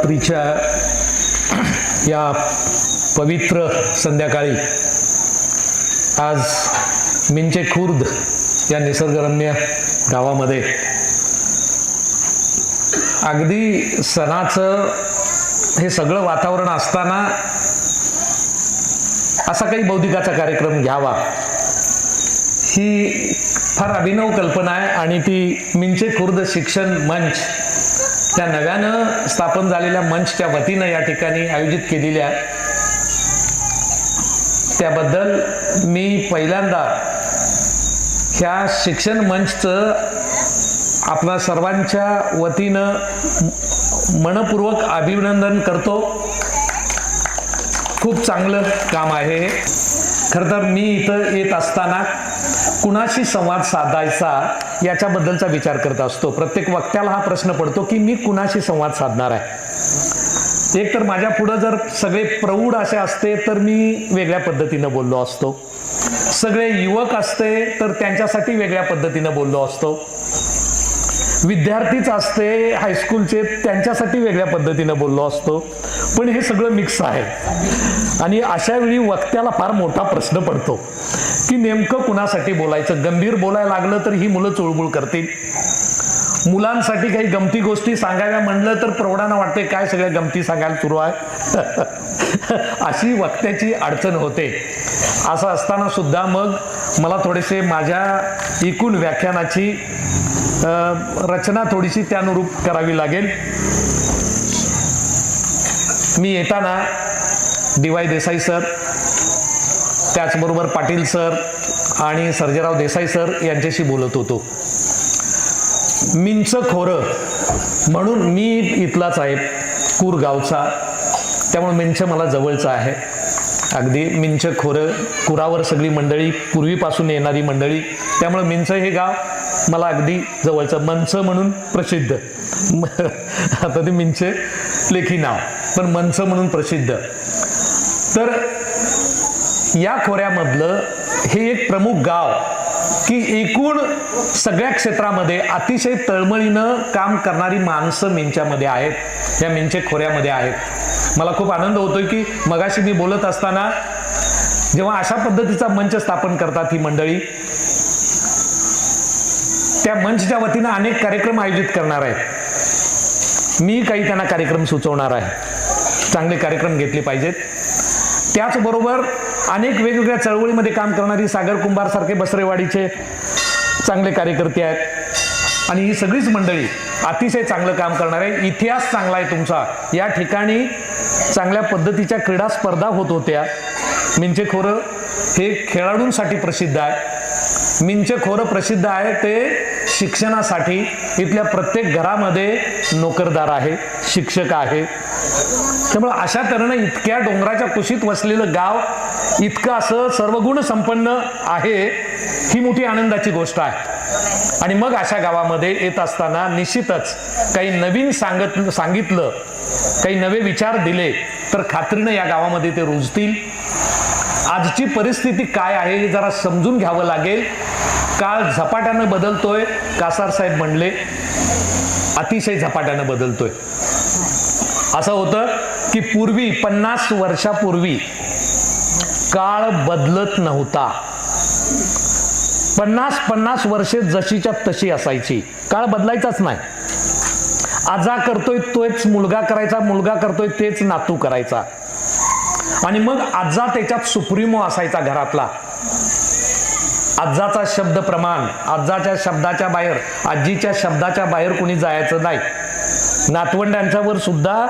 नवरात्रीच्या या पवित्र संध्याकाळी आज मिंचे खुर्द या निसर्गरम्य गावामध्ये अगदी सणाचं हे सगळं वातावरण असताना असा काही बौद्धिकाचा कार्यक्रम घ्यावा ही फार अभिनव कल्पना आहे आणि ती मिंचे खुर्द शिक्षण मंच त्या नव्यानं स्थापन झालेल्या मंचच्या वतीनं या ठिकाणी आयोजित केलेली आहे. त्याबद्दल मी पहिल्यांदा ह्या शिक्षण मंचचं आपल्या सर्वांच्या वतीनं मनपूर्वक अभिनंदन करतो. खूप चांगलं काम आहे हे. खरं तर मी इथं येत असताना कुणाशी संवाद साधायचा याच्याबद्दलचा विचार करत असतो. प्रत्येक वक्त्याला हा प्रश्न पडतो की मी कुणाशी संवाद साधणार आहे. एक तर माझ्या पुढं जर सगळे प्रौढ असे असते तर मी वेगळ्या पद्धतीनं बोललो असतो. सगळे युवक असते तर त्यांच्यासाठी वेगळ्या पद्धतीनं बोललो असतो. विद्यार्थीच असते हायस्कूलचे त्यांच्यासाठी वेगळ्या पद्धतीनं बोललो असतो. पण हे सगळं मिक्स आहे आणि अशा वेळी वक्त्याला फार मोठा प्रश्न पडतो की नेमकं कुणासाठी बोलायचं. गंभीर बोलायला लागलं तर ही मुलं चुळबुळ करतील. मुलांसाठी काही गमती गोष्टी सांगाव्या म्हणलं तर प्रौढांना वाटते काय सगळ्या गमती सांगायला सुरू आहे. अशी वक्त्याची अडचण होते. असं असताना सुद्धा मग मला थोडेसे माझ्या एकूण व्याख्यानाची रचना थोडीशी त्यानुरूप करावी लागेल. मी येताना डी.वाय. देसाई सर, त्याचबरोबर पाटील सर आणि सर्जेराव देसाई सर यांच्याशी बोलत होतो. मिंच खोरं म्हणून मी इथलाच आहे, कुरगावचा, त्यामुळे मिंच मला जवळचं आहे. अगदी मिंच खोरं कुरावर सगळी मंडळी पूर्वीपासून येणारी मंडळी, त्यामुळे मिंच हे गाव मला अगदी जवळचं. मंच म्हणून प्रसिद्ध, आता ते मिंच लेखी नाव पण मंच म्हणून प्रसिद्ध. तर या खोऱ्यामधलं हे एक प्रमुख गाव की एकूण सगळ्या क्षेत्रामध्ये अतिशय तळमळीनं काम करणारी माणसं मिंच्यामध्ये आहेत, या मिंचे खोऱ्यामध्ये आहेत. मला खूप आनंद होतोय की मगाशी मी बोलत असताना जेव्हा अशा पद्धतीचा मंच स्थापन करतात ही मंडळी, त्या मंचच्या वतीनं अनेक कार्यक्रम आयोजित करणार आहेत. मी काही त्यांना कार्यक्रम सुचवणार आहे. चांगले कार्यक्रम घेतले पाहिजेत. त्याचबरोबर अनेक वेगवेगळ्या चळवळीमध्ये काम करणारी सागर कुंभार सारखे बसरेवाडीचे चांगले कार्यकर्ते आहेत आणि ही सगळीच मंडळी अतिशय चांगलं काम करणार आहे. इतिहास चांगला आहे तुमचा. या ठिकाणी चांगल्या पद्धतीच्या क्रीडा स्पर्धा होत होत्या. मिंचे खोरं हे खेळाडूंसाठी प्रसिद्ध आहे. मिंचे खोरं प्रसिद्ध आहे ते शिक्षणासाठी. इथल्या प्रत्येक घरामध्ये नोकरदार आहे, शिक्षक आहे. त्यामुळे अशा तऱ्हेनं इतक्या डोंगराच्या कुशीत वसलेलं गाव इतकं असं सर्वगुण संपन्न आहे, ही मोठी आनंदाची गोष्ट आहे. आणि मग अशा गावामध्ये येत असताना निश्चितच काही नवीन सांगितलं, काही नवे विचार दिले तर खात्रीनं या गावामध्ये ते रुजतील. आजची परिस्थिती काय आहे हे जरा समजून घ्यावं लागेल. काळ झपाट्यानं बदलतोय. कासार साहेब म्हणले अतिशय झपाट्यानं बदलतोय. असं होतं की पूर्वी 50 वर्षापूर्वी काळ बदलत नव्हता. 50 वर्षे जशीच्या तशी असायची. काळ बदलायचाच नाही. आजा करतोय तोच मुलगा करायचा, मुलगा करतोय तेच नातू करायचा. आणि मग आजा त्याच्यात सुप्रीमो असायचा घरातला. आजाचा शब्द प्रमाण, आजाच्या शब्दाच्या बाहेर, आजीच्या शब्दाच्या बाहेर कोणी जायचं नाही. नातवंडांच्यावर सुद्धा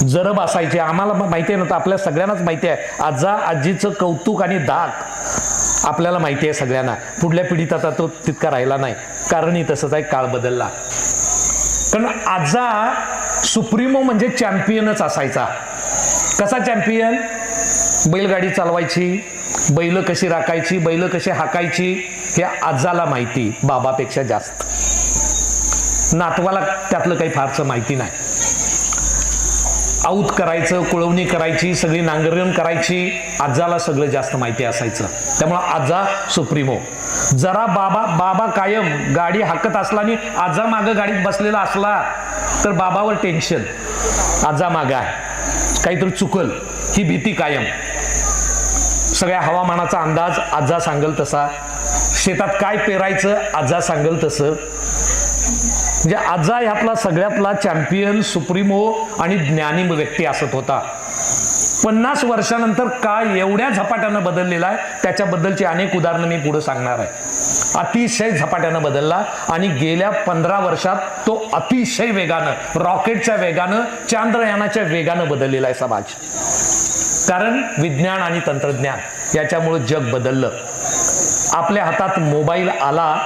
जरब असायचे. आम्हाला माहिती आहे ना, आपल्या सगळ्यांनाच माहिती आहे आजा आजीचं कौतुक आणि धाक आपल्याला माहिती आहे सगळ्यांना. पुढल्या पिढीत आता तो तितका राहिला नाही. कारणही तसंच आहे, काळ बदलला. कारण आजा सुप्रीमो म्हणजे चॅम्पियनच असायचा. कसा चॅम्पियन? बैलगाडी चालवायची, बैल कशी राखायची, बैल कशी हाकायची हे आजाला माहिती बाबापेक्षा जास्त. नातवाला त्यातलं काही फारसं माहिती नाही. आऊत करायचं, कुळवणी करायची, सगळी नांगरण करायची, आजाला सगळं जास्त माहिती असायचं. त्यामुळं आजा सुप्रीमो. जरा बाबा कायम गाडी हाकत असला आणि आजा मागं गाडीत बसलेला असला तर बाबावर टेन्शन. आजा मागा आहे, काहीतरी चुकल ही भीती कायम. सगळ्या हवामानाचा अंदाज आजा सांगेल तसा, शेतात काय पेरायचं आजा सांगेल तसं. म्हणजे आजा ह्यातला सगळ्यातला चॅम्पियन, सुप्रीमो आणि ज्ञानी व्यक्ती असत होता. 50 वर्षानंतर काळ एवढ्या झपाट्यानं बदललेला आहे, त्याच्याबद्दलची अनेक उदाहरणं मी पुढे सांगणार आहे. अतिशय झपाट्यानं बदलला आणि गेल्या 15 वर्षात तो अतिशय वेगानं, रॉकेटच्या वेगानं, चांद्रयानाच्या वेगानं बदललेला आहे समाज. कारण विज्ञान आणि तंत्रज्ञान याच्यामुळे जग बदललं. आपल्या हातात मोबाईल आला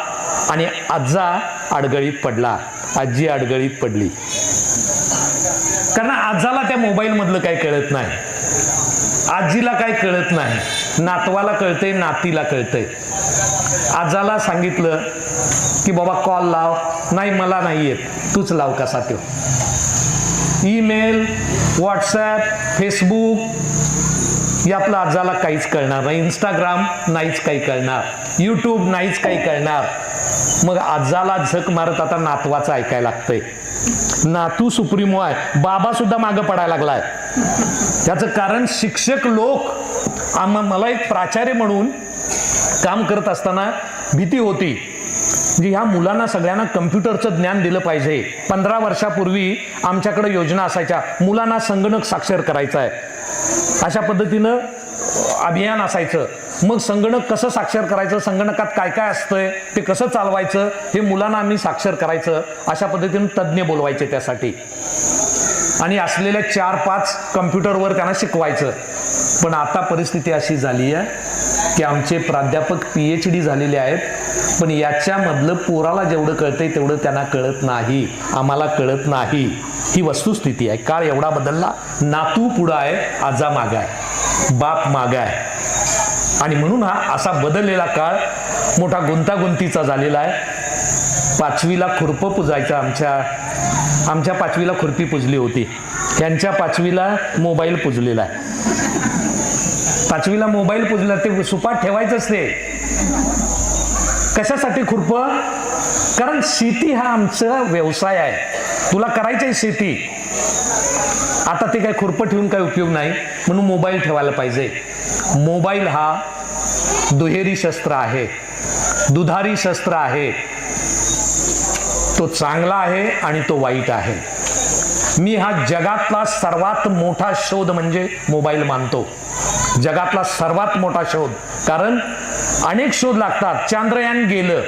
आणि आजा अडगळीत पडला, आजी अडगळीत पडली. कारण आजाला त्या मोबाईल मधलं काही कळत नाही, आजीला काही कळत नाही, नातवाला कळतंय, नातीला कळतंय. आजाला सांगितलं की बाबा कॉल लाव, नाही मला नाही येत, तूच लाव कसा तो. ईमेल, व्हॉट्सॲप, फेसबुक यातलं आजाला काहीच कळणार नाही. इंस्टाग्राम नाहीच काही कळणार, यूट्यूब नाहीच काही कळणार. मग आजाला झक मारत आता नातवाचं ऐकायला लागतंय. नातू सुप्रीमो आहे, बाबा सुद्धा मागं पडायला लागलाय. त्याचं कारण शिक्षक लोक, मला एक प्राचार्य म्हणून काम करत असताना भीती होती जी ह्या मुलांना सगळ्यांना कम्प्युटरचं ज्ञान दिलं पाहिजे. 15 वर्षापूर्वी आमच्याकडे योजना असायच्या, मुलांना संगणक साक्षर करायचं आहे, अशा पद्धतीनं अभियान असायचं. मग संगणक कसं साक्षर करायचं, संगणकात काय काय असतंय, ते कसं चालवायचं, हे मुलांना आम्ही साक्षर करायचं. अशा पद्धतीनं तज्ज्ञ बोलवायचे त्यासाठी आणि असलेल्या 4-5 कम्प्युटरवर त्यांना शिकवायचं. पण आता परिस्थिती अशी झाली आहे की आमचे प्राध्यापक PhD झालेले आहेत, पण याच्यामधलं पोराला जेवढं कळतंय तेवढं त्यांना कळत नाही, आम्हाला कळत नाही. ही वस्तुस्थिती आहे. काळ एवढा बदलला, नातू पुढं आहे, आजा मागा आहे, बाप मागा आहे. आणि म्हणून हा असा बदललेला काळ मोठा गुंतागुंतीचा झालेला आहे. 5वीला खुरपं पुजायचं, आमच्या 5वीला खुरपी पुजली होती, यांच्या 5वीला मोबाईल पुजलेला आहे. 5वीला मोबाईल पुजला, ते सुपात ठेवायचंच. ते कशासाठी खुरप? कारण शेती हा आमचा व्यवसाय आहे, तुला करायची शेती. आता ते काय खुरप ठेवून काय उपयोग नाही, म्हणून मोबाईल ठेवायला पाहिजे. मोबाईल हा दुहेरी शस्त्र आहे, दुधारी शस्त्र आहे. तो चांगला आहे आणि तो वाईट आहे. मी हा जगातला सर्वात मोठा शोध म्हणजे मोबाईल मानतो, जगातला सर्वात मोठा शोध. कारण अनेक शोध लागतात. चांद्रयान गेलं,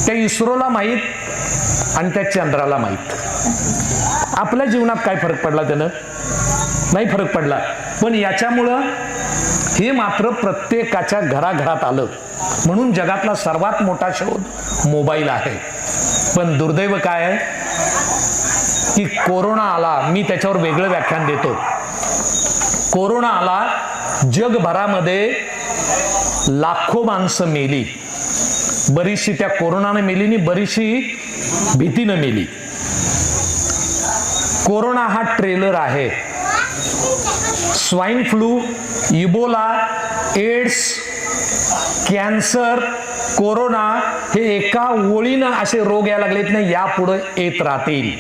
त्या इस्रोला माहीत आणि त्या चंद्राला माहीत. आपल्या जीवनात काय फरक पडला त्यानं? नाही फरक पडला. पण याच्यामुळं हे मात्र प्रत्येकाच्या घराघरात आलं. म्हणून जगातला सर्वात मोठा शोध मोबाईल आहे. पण दुर्दैव काय आहे की कोरोना आला. मी त्याच्यावर वेगळं व्याख्यान देतो. कोरोना आला, जगभरामध्ये लाखो माणसं मेली. बरीचशी त्या कोरोनाने मेली आणि बरीचशी भीतीनं मेली. कोरोना हा ट्रेलर आहे. Swine flu, Ebola, AIDS, cancer, corona हे एका ओळीनं असे रोग यायला लागलेत नाही, यापुढे येत राहतील.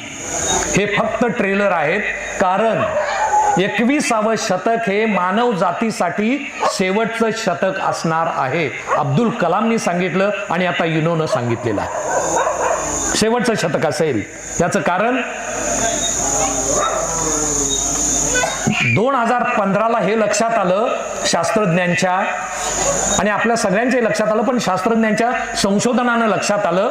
हे फक्त ट्रेलर आहेत. कारण 21वे शतक हे मानव जातीसाठी शेवटचं शतक असणार आहे. अब्दुल कलामनी सांगितलं आणि आता युनोनं सांगितलेलं आहे शेवटचं शतक असेल. याचं कारण 2015ला हे लक्षात आलं शास्त्रज्ञांच्या, आणि आपल्या सगळ्यांच्या लक्षात आलं, पण शास्त्रज्ञांच्या संशोधनानं लक्षात आलं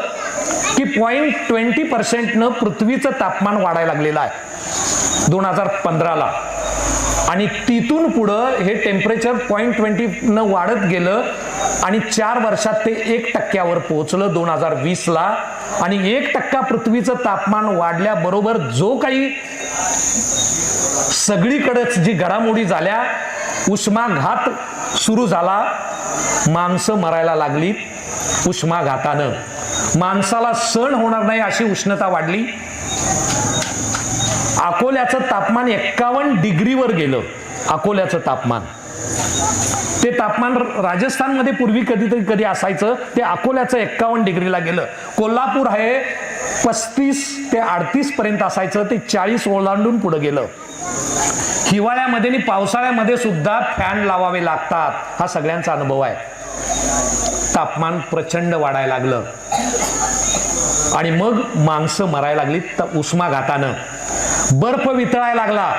की 0.20% पृथ्वीचं तापमान वाढायला लागलेलं आहे 2015ला. आणि तिथून पुढं हे टेम्परेचर 0.20 वाढत गेलं आणि 4 वर्षात ते 1% पोहोचलं 2020ला. आणि 1% पृथ्वीचं तापमान वाढल्याबरोबर जो काही सगळीकडेच जी घडामोडी झाल्या, उष्माघात सुरू झाला, माणसं मरायला लागली उष्माघातानं. माणसाला सहन होणार नाही अशी उष्णता वाढली. अकोल्याचं तापमान 51 डिग्रीवर गेलं. अकोल्याचं तापमान, ते तापमान राजस्थानमध्ये पूर्वी कधी असायचं, ते अकोल्याचं 51 डिग्रीला गेलं. कोल्हापूर आहे 35 ते 38 पर्यंत असायचं, ते 40 ओलांडून पुढे गेलं. हिवाळ्यामध्ये आणि पावसाळ्यामध्ये सुद्धा फॅन लावावे लागतात, हा सगळ्यांचा अनुभव आहे. तापमान प्रचंड वाढायला लागलं आणि मग माणसं मरायला लागली उष्माघातानं. बर्फ वितळायला लागला,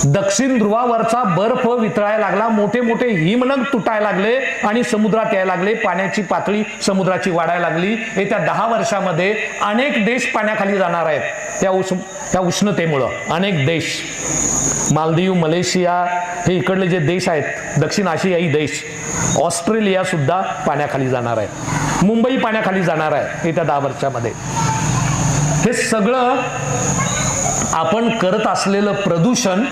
दक्षिण ध्रुवावरचा बर्फ वितळायला लागला, मोठे मोठे हिमनग तुटायला लागले आणि समुद्रात यायला लागले. पाण्याची पातळी समुद्राची वाढायला लागली. येत्या 10 वर्षामध्ये अनेक देश पाण्याखाली जाणार आहेत त्या उष्णतेमुळं. अनेक देश, मालदीव, मलेशिया, हे इकडले जे देश आहेत दक्षिण आशियाई देश, ऑस्ट्रेलिया सुद्धा पाण्याखाली जाणार आहे. मुंबई पाण्याखाली जाणार आहे येत्या 10 वर्षामध्ये. हे सगळं आपण करत असलेलं प्रदूषण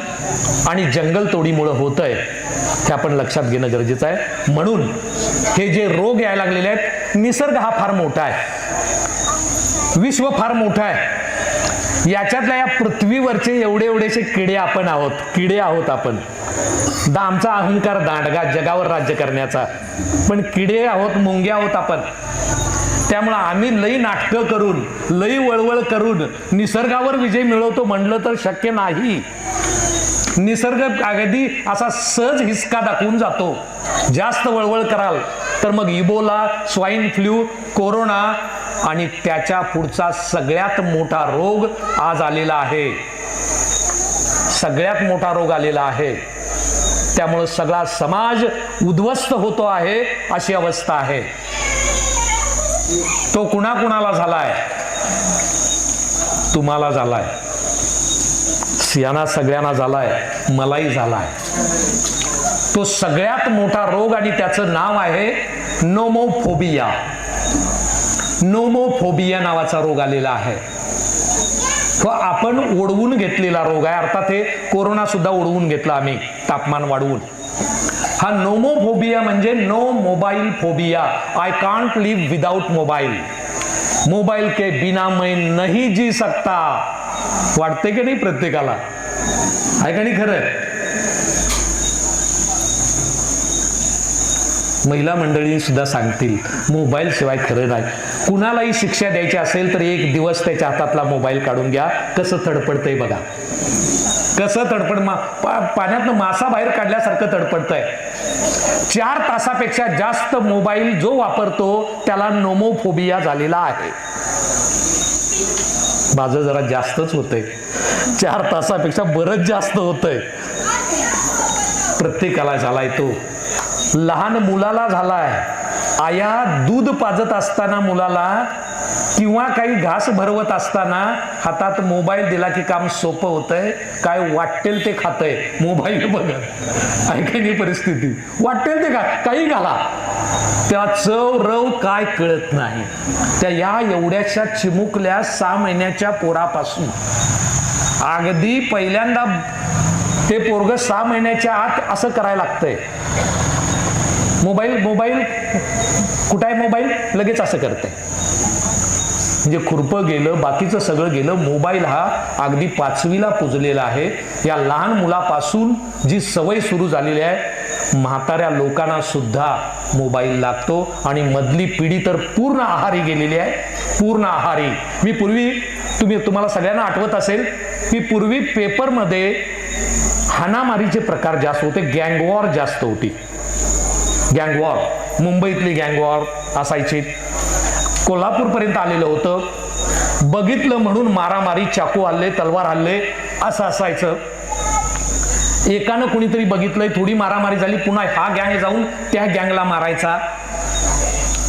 आणि जंगलतोडीमुळे होतंय, हे आपण लक्षात घेणं गरजेचं आहे. म्हणून हे जे रोग यायला लागलेले आहेत, निसर्ग हा फार मोठा आहे, विश्व फार मोठं आहे. याच्यातल्या या पृथ्वीवरचे एवढेसे किडे आपण आहोत आपण. आमचा अहंकार दांडगा जगावर राज्य करण्याचा, पण किडे आहोत, मुंग्या आहोत आपण. त्यामुळं आम्ही लई नाटकं करून, लई वळवळ करून निसर्गावर विजय मिळवतो म्हणलं तर शक्य नाही. निसर्ग अगदी असा सहज हिसका दाखवून जातो. जास्त वळवळ कराल तर मग इबोला, स्वाईन फ्लू, कोरोना आणि त्याच्या पुढचा सगळ्यात मोठा रोग आज आलेला आहे. सगळ्यात मोठा रोग आलेला आहे. त्यामुळे सगळा समाज उद्ध्वस्त होतो आहे, अशी अवस्था आहे. तो कुणाकुणाला झालाय? तुम्हाला झालाय, सियाना सगळ्यांना झालाय, मलाही झालाय. तो सगळ्यात मोठा रोग आणि त्याचं नाव आहे नोमोफोबिया. नोमोफोबिया नावाचा रोग आलेला आहे. तो आपण ओढवून घेतलेला रोग आहे. अर्थात हे कोरोना सुद्धा ओढवून घेतला आम्ही तापमान वाढवून. हा नोमोफोबिया म्हणजे no mobile phobia. I can't live without mobile. Mobile के बिना मैं नहीं जी सकता. वाटते की नाही प्रत्येकाला? आहे का नाही खरं? महिला मंडळी सुद्धा सांगतील मोबाईल शिवाय खरं नाही. कुणालाही शिक्षा द्यायची असेल तर एक दिवस त्याच्या हातातला मोबाईल काढून घ्या. कसं तडपडतंय बघा, कसं पाण्यातनं मासा बाहेर काढल्यासारखं तडपडतंय. 4 तासापेक्षा जास्त मोबाईल जो वापरतो त्याला नोमोफोबिया झालेला आहे. माझं जरा जास्तच होतंय, 4 तासापेक्षा बरंच जास्त होतंय. प्रत्येकाला झालाय तो. लहान मुलाला झालाय. आया दूध पाजत असताना मुलाला किंवा काही घास भरवत असताना हातात मोबाईल दिला की काम सोपं होतंय. काय वाटेल ते खातंय मोबाईल बघत. ऐकायची परिस्थिती. वाटेल ते काही घाला, त्या चव रव काय कळत नाही. त्या या एवढ्याशा चिमुकल्या 6 महिन्याच्या पोरापासून अगदी पहिल्यांदा ते पोरग 6 महिन्याच्या आत असं करायला लागतंय. मोबाईल कुठं आहे मोबाईल, लगेच असं करतंय. म्हणजे खुरपं गेलं, बाकीचं सगळं गेलं. मोबाईल हा अगदी 5वीला पुजलेला आहे. या लहान मुलापासून जी सवय सुरू झालेली आहे, म्हाताऱ्या लोकांना सुद्धा मोबाईल लागतो. आणि मधली पिढी तर पूर्ण आहारी गेलेली आहे, पूर्ण आहारी. मी पूर्वी तुम्हाला सगळ्यांना आठवत असेल की पूर्वी पेपरमध्ये हाणामारीचे प्रकार जास्त होते, गँगवॉर जास्त होती. गँगवॉर, मुंबईतली गँगवॉर असायची. कोल्हापूरपर्यंत आलेलं होतं. बघितलं म्हणून मारामारी, चाकू हल्ले, तलवार हल्ले असं असायचं. एकानं कुणीतरी बघितलंय, थोडी मारामारी झाली, पुन्हा हा गँग जाऊन त्या गँगला मारायचा.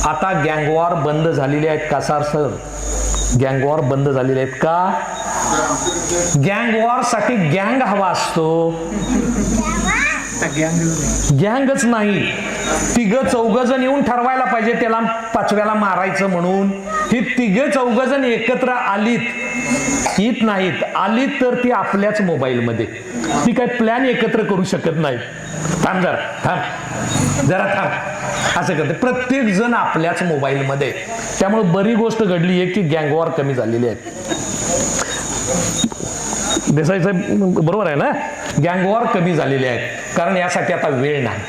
आता गँगवॉर बंद झालेले आहेत का सर? गँगवॉर बंद झालेले आहेत का? गँगवॉर साठी गँग हवा असतो, गँगच नाही. 3-4 जण येऊन ठरवायला पाहिजे त्याला 5व्याला मारायचं म्हणून. ही 3-4 जण एकत्र येत नाहीत. आलीत तर ती आपल्याच मोबाईल मध्ये. ती काय प्लॅन एकत्र करू शकत नाही. थांब जरा थांब असं करते. प्रत्येक जण आपल्याच मोबाईल मध्ये. त्यामुळे बरी गोष्ट घडली आहे की गँगवॉर कमी झालेली आहे. देसाई साहेब बरोबर आहे ना? गँगवॉर कमी झालेले आहेत. कारण यासाठी आता वेळ नाही,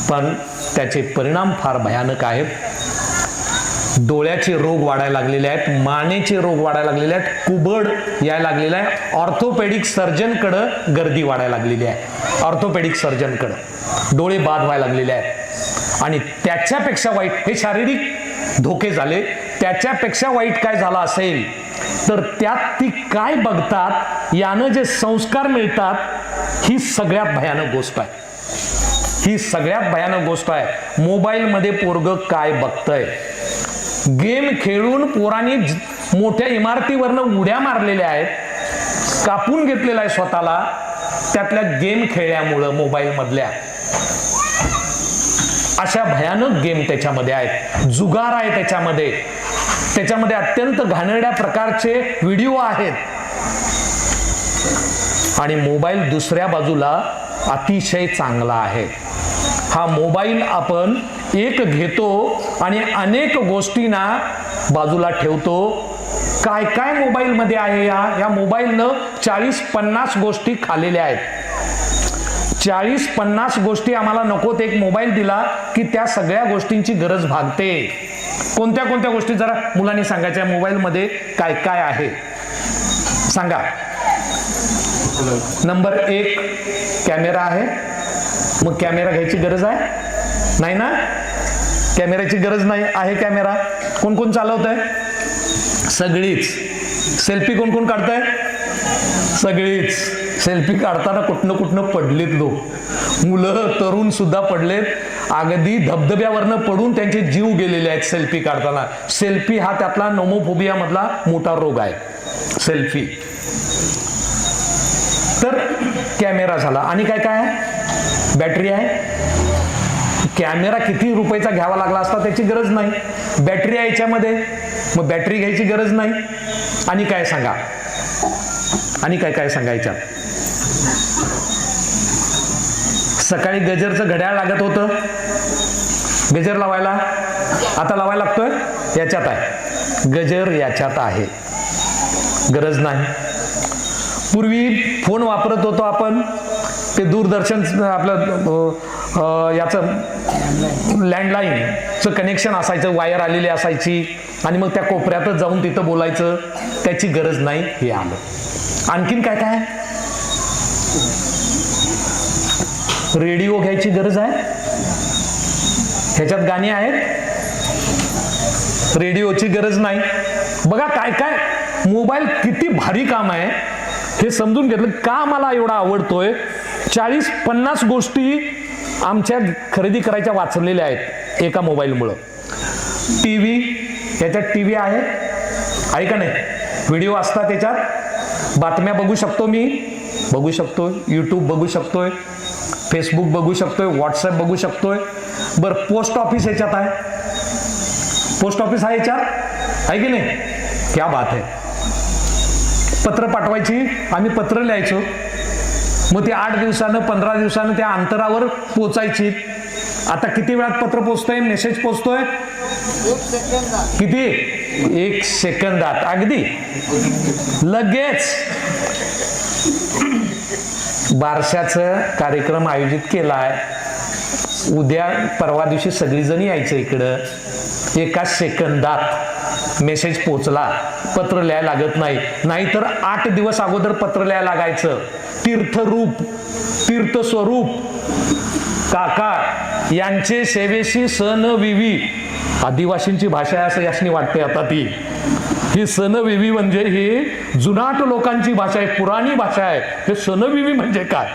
पण त्याचे परिणाम फार भयानक आहेत. डोळ्याचे रोग वाढायला लागलेले आहेत, मानेचे रोग वाढायला लागलेले आहेत, कुबड यायला लागलेला आहे, ऑर्थोपेडिक सर्जनकडं गर्दी वाढायला लागलेली आहे, ऑर्थोपेडिक सर्जनकडं डोळे बाद व्हायला लागलेले आहेत. आणि त्याच्यापेक्षा वाईट, हे शारीरिक धोके झाले, त्याच्यापेक्षा वाईट काय झालं असेल तर त्यात ती काय बघतात, यानं जे संस्कार मिळतात, ही सगळ्यात भयानक गोष्ट आहे. ही सगळ्यात भयानक गोष्ट आहे. मोबाईलमध्ये पोरग काय बघतंय, गेम खेळून पोरांनी मोठ्या इमारतीवरनं उड्या मारलेल्या आहेत, कापून घेतलेला आहे स्वतःला त्यातल्या गेम खेळल्यामुळं मोबाईलमधल्या. अशा भयानक गेम त्याच्यामध्ये आहेत, जुगार आहे त्याच्यामध्ये, त्याच्यामध्ये अत्यंत घाणेरड्या प्रकारचे व्हिडिओ आहेत. आणि मोबाईल दुसऱ्या बाजूला अतिशय चांगला आहे. हा मोबाईल आपण एक घेतो आणि अनेक गोष्टींना बाजूला ठेवतो. काय काय मोबाईलमध्ये आहे, या मोबाईलनं 40-50 गोष्टी खाल्लेल्या आहेत. 40-50 गोष्टी आम्हाला नकोत. एक मोबाईल दिला की त्या सगळ्या गोष्टींची गरज भागते. कोणत्या कोणत्या गोष्टी जरा मुलांनी सांगायच्या, मोबाईलमध्ये काय काय आहे सांगा. नंबर 1 कॅमेरा आहे. मग कॅमेरा घ्यायची गरज आहे नाही ना, कॅमेऱ्याची गरज नाही आहे. कॅमेरा कोण कोण चालवत आहे, सगळीच. सेल्फी कोण कोण काढताय, सगळीच. सेल्फी काढताना कुठनं पडलेत लोक, मुलं तरुण सुद्धा पडलेत, अगदी धबधब्यावरनं पडून त्यांचे जीव गेलेले आहेत सेल्फी काढताना. सेल्फी हा त्यातला नोमोफोबिया मधला मोठा रोग आहे, सेल्फी. तर कॅमेरा झाला. आणि काय काय आहे, बॅटरी आहे. कॅमेरा किती रुपयाचा घ्यावा लागला असता त्याची गरज नाही, बॅटरी आहे याच्यामध्ये, मग बॅटरी घ्यायची गरज नाही. आणि काय सांगा, आणि काय काय सांगायच्या. सकाळी गजरचं घड्याळ लागत होतं गजर लावायला, आता लावायला लागतोय याच्यात आहे, गजर याच्यात आहे, गरज नाही. पूर्वी फोन वापरत होतो आपण, ते दूरदर्शन आपलं याचं लँडलाईनचं कनेक्शन असायचं, वायर आलेली असायची, आणि मग त्या कोपऱ्यातच जाऊन तिथं बोलायचं, त्याची गरज नाही, हे आलं. आणखीन काय काय, रेडिओ घ्यायची गरज आहे, ह्याच्यात गाणी आहेत, रेडिओची गरज नाही. बघा काय काय मोबाईल किती भारी काम आहे हे समजून घेतलं. का मला एवढा आवडतोय, 40-50 गोष्टी आमच्या खरेदी करायच्या वाचलेल्या आहेत एका मोबाईलमुळं. टीव्ही, याच्यात टीव्ही आहे का नाही, व्हिडिओ असतात त्याच्यात, बातम्या बघू शकतो मी, बघू शकतोय, यूट्यूब बघू शकतोय, फेसबुक बघू शकतोय, व्हॉट्सअप बघू शकतोय. बरं, पोस्ट ऑफिस याच्यात आहे, पोस्ट ऑफिस आहे याच्यात, आहे की नाही, क्या बात आहे. पत्र पाठवायची, आम्ही पत्र लिहायचो, मग ते 8 दिवसानं 15 दिवसानं त्या अंतरावर पोचायची. आता किती वेळात पत्र पोचतंय, मेसेज पोचतोय, किती, 1 सेकंदात, अगदी लगेच. बारशाचं कार्यक्रम आयोजित केलाय, उद्या परवा दिवशी सगळीजण यायचं इकडं, 1 सेकंदात मेसेज पोचला, पत्र लिहायला लागत नाही. नाहीतर 8 दिवस अगोदर पत्र लिहायला लागायचं. तीर्थरूप, तीर्थस्वरूप काका यांचे सेवेशी सन विवी, आदिवासींची भाषा आहे असं यासनी वाटते आता ती. ही सणविवी म्हणजे ही जुनाट लोकांची भाषा आहे, पुराणी भाषा आहे. हे सणविवी म्हणजे काय,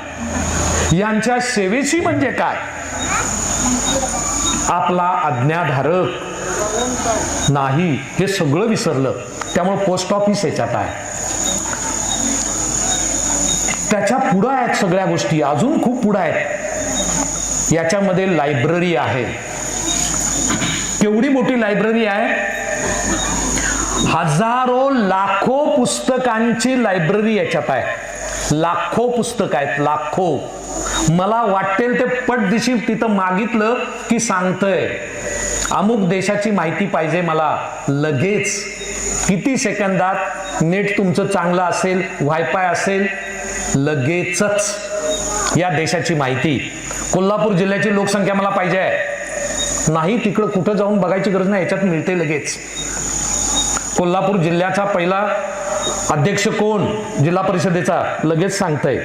यांच्या सेवेची म्हणजे काय, आपला आज्ञाधारक नाही, हे सगळं विसरलं. त्यामुळे पोस्ट ऑफिस याच्यात आहे, त्याच्या पुढं आहेत सगळ्या गोष्टी, अजून खूप पुढं आहेत. याच्यामध्ये लायब्ररी आहे, केवढी मोठी लायब्ररी आहे, हजारो लाखो पुस्तकांची लायब्ररी याच्यात आहे. लाखो पुस्तक आहेत, लाखो. मला वाटेल ते पटदिशी तिथं मागितलं की सांगतंय, अमुक देशाची माहिती पाहिजे मला, लगेच किती सेकंदात, नेट तुमचं चांगलं असेल, वायफाय असेल, लगेचच या देशाची माहिती. कोल्हापूर जिल्ह्याची लोकसंख्या मला पाहिजे आहे, नाही तिकडं कुठं जाऊन बघायची गरज नाही, याच्यात मिळते लगेच. कोल्हापूर जिल्ह्याचा पहिला अध्यक्ष कोण जिल्हा परिषदेचा लगेच सांगताय.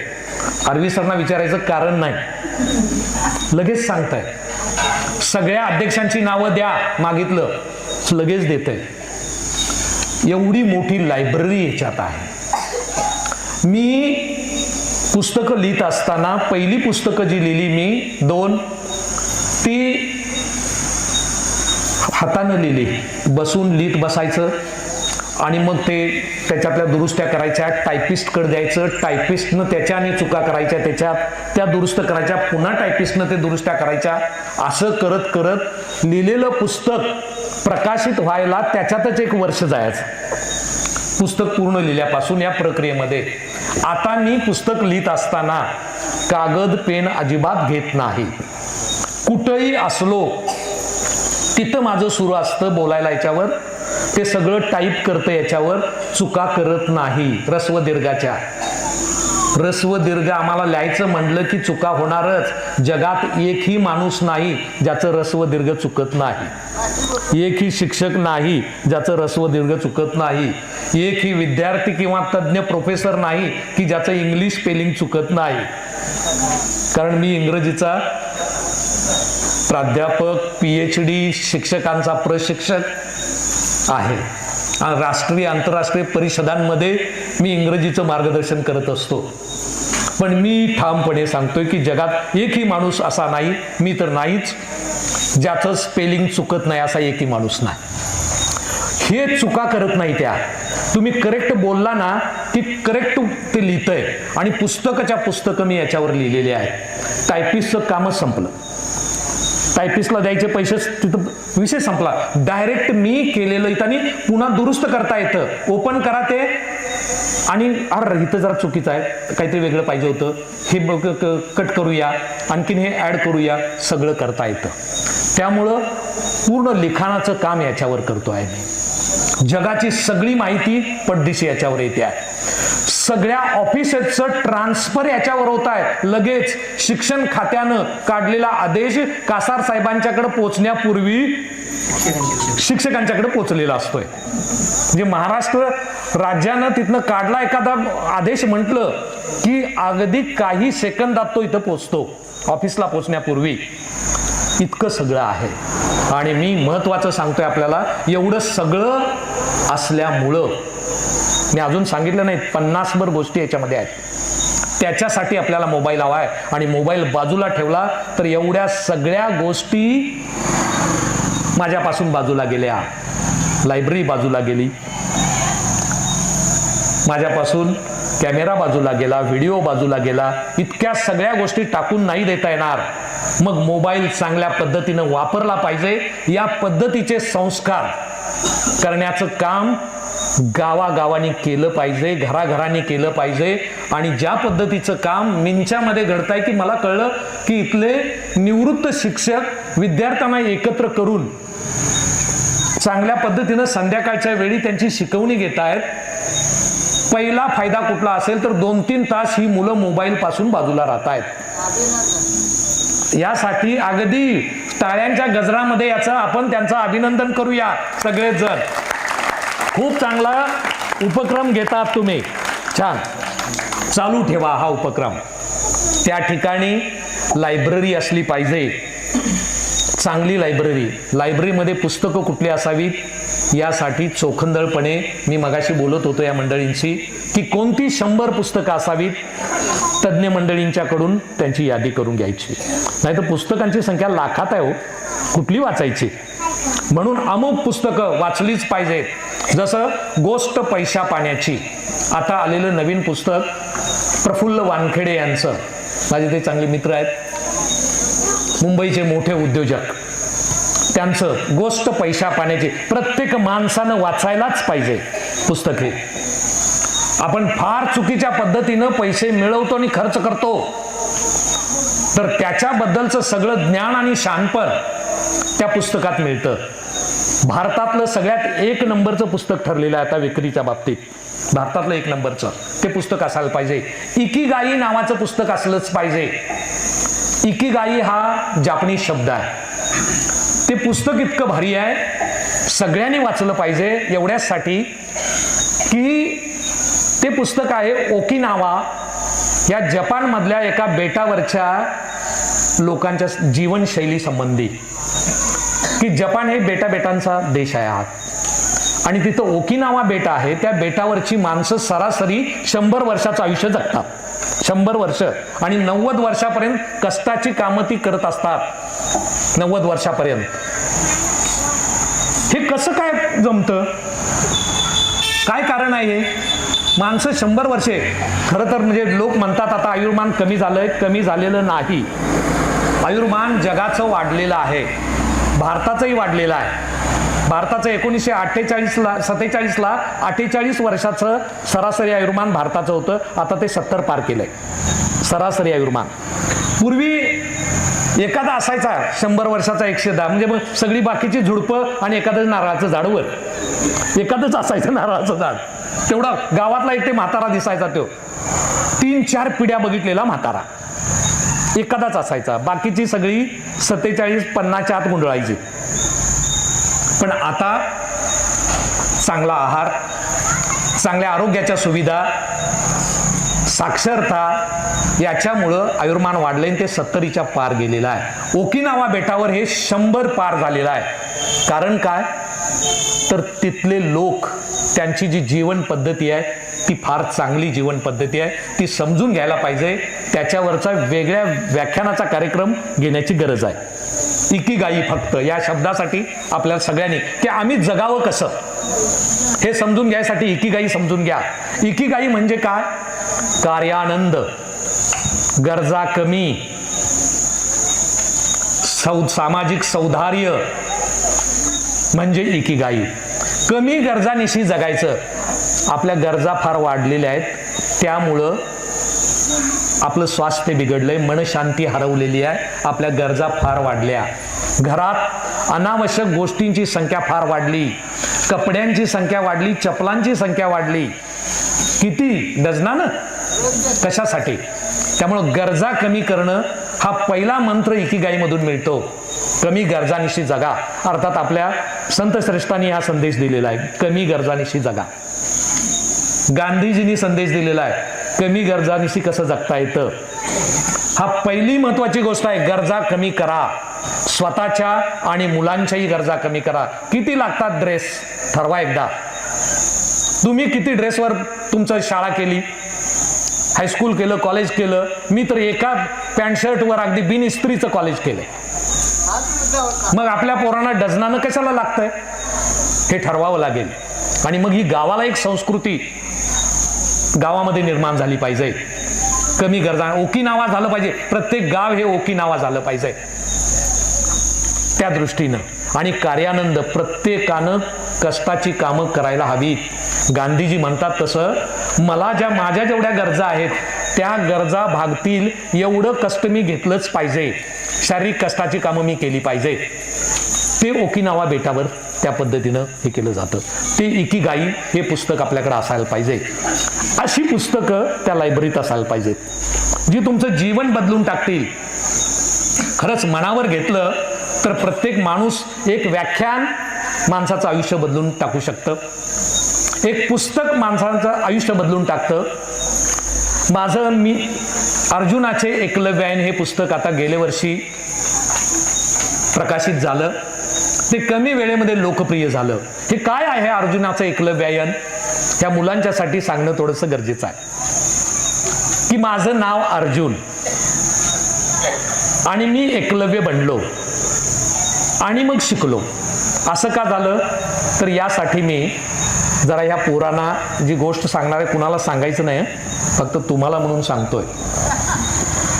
आरवी सरना विचारायचं कारण नाही, लगेच सांगताय. सगळ्या अध्यक्षांची नावं द्या मागितलं लगेच देतंय. एवढी मोठी लायब्ररी याच्यात आहे. मी पुस्तकं लिहित असताना पहिली पुस्तकं जी लिहिली मी 2 ती हातानं लिहिली. बसून लिहित बसायचं आणि मग ते त्याच्यातल्या दुरुस्त्या करायच्या, टायपिस्टकडे द्यायचं, टायपिस्टनं त्याच्याने चुका करायच्या, त्याच्यात त्या दुरुस्त करायच्या, पुन्हा टायपिस्टनं ते दुरुस्त्या करायच्या. असं करत करत लिहिलेलं पुस्तक प्रकाशित व्हायला त्याच्यातच 1 वर्ष जायचं, पुस्तक पूर्ण लिहिल्यापासून या प्रक्रियेमध्ये. आता मी पुस्तक लिहित असताना कागद पेन अजिबात घेत नाही. कुठंही असलो तिथं माझं सुरू असतं बोलायला याच्यावर, ते सगळं टाईप करतं याच्यावर, चुका करत नाही. ऱ्हस्व दीर्घाच्या, ऱ्हस्व दीर्घ आम्हाला लिहायचं म्हणलं की चुका होणारच. जगात एकही माणूस नाही ज्याचं ऱ्हस्व दीर्घ चुकत नाही. एकही शिक्षक नाही ज्याचं ऱ्हस्व दीर्घ चुकत नाही. एकही विद्यार्थी किंवा तज्ज्ञ प्रोफेसर नाही की ज्याचं इंग्लिश स्पेलिंग चुकत नाही. कारण मी इंग्रजीचा प्राध्यापक, PhD, शिक्षकांचा प्रशिक्षक आहे. राष्ट्रीय आंतरराष्ट्रीय परिषदांमध्ये मी इंग्रजीचं मार्गदर्शन करत असतो. पण मी ठामपणे सांगतोय की जगात एकही माणूस असा नाही, मी तर नाहीच, ज्याचं स्पेलिंग चुकत नाही असा एकही माणूस नाही. हे चुका करत नाही त्या. तुम्ही करेक्ट बोलला ना की करेक्ट ते लिहितंय. आणि पुस्तकाच्या पुस्तकं मी याच्यावर लिहिलेले आहे. टायपिस्टचं कामच संपलं. टायपिस्टला द्यायचे पैसे, तिथं विषय संपला. डायरेक्ट मी केलेलं इथं पुन्हा दुरुस्त करता येतं. ओपन करा ते आणि इथं जरा चुकीचं आहे, काहीतरी वेगळं पाहिजे होतं, हे कट करूया, आणखीन हे ॲड करूया, सगळं करता येतं. त्यामुळं पूर्ण लिखाणाचं काम याच्यावर करतो आहे मी. जगाची सगळी माहिती पटदिशी याच्यावर येते आहे. सगळ्या ऑफिसचं ट्रान्सफर याच्यावर होत आहे. लगेच शिक्षण खात्यानं काढलेला आदेश कासार साहेबांच्याकडे पोहोचण्यापूर्वी शिक्षकांच्याकडे पोहोचलेला असतोय. म्हणजे महाराष्ट्र राज्यानं तिथनं काढला एखादा आदेश म्हटलं की अगदी काही सेकंदात तो इथं पोहोचतो, ऑफिसला पोहोचण्यापूर्वी. इतकं सगळं आहे. आणि मी महत्वाचं सांगतोय आपल्याला, एवढं सगळं असल्यामुळं मी अजून सांगितलं नाही, 50भर गोष्टी याच्यामध्ये आहेत. त्याच्यासाठी आपल्याला मोबाईल हवा आहे. आणि मोबाईल बाजूला ठेवला तर एवढ्या सगळ्या गोष्टी माझ्यापासून बाजूला गेल्या. लायब्ररी बाजूला गेली माझ्यापासून, कॅमेरा बाजूला गेला, व्हिडिओ बाजूला गेला. इतक्या सगळ्या गोष्टी टाकून नाही देता येणार. मग मोबाईल चांगल्या पद्धतीनं वापरला पाहिजे. या पद्धतीचे संस्कार करण्याचं काम गावागावांनी केलं पाहिजे, घराघरांनी केलं पाहिजे. आणि ज्या पद्धतीचं काम मिंच्यामध्ये घडतंय की मला कळलं की इथले निवृत्त शिक्षक विद्यार्थ्यांना एकत्र करून चांगल्या पद्धतीनं संध्याकाळच्या वेळी त्यांची शिकवणी घेत आहेत. पहिला फायदा कुठला असेल तर 2-3 तास ही मुलं मोबाईल पासून बाजूला राहत आहेत. यासाठी अगदी टाळ्यांच्या गजरामध्ये याचं आपण त्यांचं अभिनंदन करूया सगळेच जण. खूप चांगला उपक्रम घेतात तुम्ही, छान, चालू ठेवा हा उपक्रम. त्या ठिकाणी लायब्ररी असली पाहिजे, चांगली लायब्ररी. लायब्ररीमध्ये पुस्तकं कुठली असावीत यासाठी चोखंदळपणे मी मगाशी बोलत होतो या मंडळींशी की कोणती 100 पुस्तकं असावीत. तज्ज्ञ मंडळींच्याकडून त्यांची यादी करून घ्यायची. नाही तर पुस्तकांची संख्या लाखात आहे हो, कुठली वाचायची. म्हणून अमुक पुस्तकं वाचलीच पाहिजेत. जसं गोष्ट पैशा पाण्याची, आता आलेलं नवीन पुस्तक प्रफुल्ल वानखेडे यांचं. माझे ते चांगले मित्र आहेत, मुंबईचे मोठे उद्योजक. त्यांचं गोष्ट पैशा पाण्याची प्रत्येक माणसानं वाचायलाच पाहिजे पुस्तके. आपण फार चुकीच्या पद्धतीनं पैसे मिळवतो आणि खर्च करतो, तर त्याच्याबद्दलचं सगळं ज्ञान आणि शहाणपण त्या पुस्तकात मिळतं. भारतातलं सगळ्यात 1 नंबरचं पुस्तक ठरलेलं आहे आता विक्रीच्या बाबतीत. भारतातलं 1 नंबरचं ते पुस्तक असायला पाहिजे. इकिगाई नावाचं पुस्तक असलंच पाहिजे. इकिगाई हा जापनीज शब्द आहे. ते पुस्तक इतकं भारी आहे, सगळ्यांनी वाचलं पाहिजे एवढ्यासाठी की ते पुस्तक आहे ओकिनावा या जपानमधल्या एका बेटावरच्या लोकांच्या जीवनशैली संबंधी, की जपान हे बेटांचा देश आहे हा, आणि तिथं ओकिनावा बेट आहे. त्या बेटावरची माणसं सरासरी 100 वर्षाचं आयुष्य जगतात, 100 वर्ष, आणि 90 वर्षापर्यंत कष्टाची कामं ती करत असतात. 90 वर्षापर्यंत हे कसं काय जमतं? काय कारण आहे? माणसं 100 वर्षे, खरं तर म्हणजे लोक म्हणतात आता आयुर्मान कमी झालंय, कमी झालेलं नाही. आयुर्मान जगाचं वाढलेलं आहे, भारताचंही वाढलेलं आहे. भारताचं 1947ला 48 वर्षाचं सरासरी आयुर्मान भारताचं होतं, आता ते 70 पार केलंय सरासरी आयुर्मान. पूर्वी एखादा असायचा 100 वर्षाचा 110, म्हणजे मग सगळी बाकीची झुडपं आणि एखादं नारळाचं झाडवर, एखादंच असायचं नारळाचं झाड, तेवढा गावातला एक ते म्हातारा दिसायचा. तो 3-4 पिढ्या बघितलेला म्हातारा एखादाच असायचा, बाकीची सगळी 47-50च्या आत गुंडळायची. पण आता चांगला आहार, चांगल्या आरोग्याच्या सुविधा, साक्षरता याच्यामुळं आयुर्मान वाढलंय, ते 70च्या पार गेलेलं आहे. ओकिनावा बेटावर हे 100 पार झालेलं आहे. कारण काय? तर तिथले लोक, त्यांची जी जीवन पद्धती आहे ती फार चांगली जीवन पद्धती आहे, ती समजून घ्यायला पाहिजे. त्याच्यावरचा वेगळ्या व्याख्यानाचा कार्यक्रम घेण्याची गरज आहे. इकिगाई फक्त या शब्दासाठी आपल्याला सगळ्यांनी की आम्ही जगावं कसं हे समजून घ्यायसाठी इकिगाई समजून घ्या. इकिगाई म्हणजे काय? कार्यानंद, गरजा कमी, सामाजिक सौधार्य म्हणजे इकिगाई. कमी गरजानिशी जगायचं. आपल्या गरजा फार वाढलेल्या आहेत, त्यामुळं आपलं स्वास्थ्य बिघडलंय, मनशांती हरवलेली आहे, आपल्या गरजा फार वाढल्या. घरात अनावश्यक गोष्टींची संख्या फार वाढली, कपड्यांची संख्या वाढली, चपलांची संख्या वाढली, किती डझनानं, कशासाठी? त्यामुळं गरजा कमी करणं हा पहिला मंत्र इकिगाईमधून मिळतो. कमी गरजानिशी जगा. अर्थात आपल्या संत श्रेष्ठांनी हा संदेश दिलेला आहे, कमी गरजानिशी जगा. गांधीजींनी संदेश दिलेला आहे, कमी गरजानिशी कसं जगता येतं. हा पहिली महत्वाची गोष्ट आहे. गरजा कमी करा, स्वतःच्या आणि मुलांच्याही गरजा कमी करा. किती लागतात ड्रेस ठरवा एकदा. तुम्ही किती ड्रेसवर तुमचं शाळा केली, हायस्कूल केलं, कॉलेज केलं. मी तर एका पॅन्ट शर्टवर अगदी बिन इस्त्रीचं कॉलेज केलंय. मग आपल्या पोरांना डझनानं कशाला लागतंय हे ठरवावं लागेल. आणि मग ही गावाला एक संस्कृती गावामध्ये निर्माण झाली पाहिजे. कमी गरजा, ओकिनावा झालं पाहिजे. प्रत्येक गाव हे ओकिनावा झालं पाहिजे त्या दृष्टीनं. आणि कार्यानंद, प्रत्येकानं कष्टाची कामं करायला हवीत. गांधीजी म्हणतात तसं, मला माझ्या जेवढ्या गरजा आहेत त्या गरजा भागतील एवढं कष्ट मी घेतलंच पाहिजे. शारीरिक कष्टाची कामं मी केली पाहिजे. ते ओकिनावा बेटावर त्या पद्धतीनं हे केलं जातं. ते इकिगाई हे पुस्तक आपल्याकडे असायला पाहिजे. अशी पुस्तकं त्या लायब्ररीत असायला पाहिजेत, जी तुमचं जीवन बदलून टाकतील. खरंच मनावर घेतलं तर प्रत्येक माणूस, एक व्याख्यान माणसाचं आयुष्य बदलून टाकू शकतं. एक पुस्तक माणसाचं आयुष्य बदलून टाकतं. मी अर्जुनाचे एकलव्यायन हे पुस्तक आता गेल्या वर्षी प्रकाशित झालं. ते कमी वेळेमध्ये लोकप्रिय झालं. हे काय आहे अर्जुनाचं एकलव्यायन? ह्या मुलांच्यासाठी सांगणं थोडंसं गरजेचं आहे की माझं नाव अर्जुन आणि मी एकलव्य बनलो आणि मग शिकलो. असं का झालं? तर यासाठी मी जरा ह्या पोरांना जी गोष्ट सांगणार आहे, कुणाला सांगायचं नाही, फक्त तुम्हाला म्हणून सांगतोय.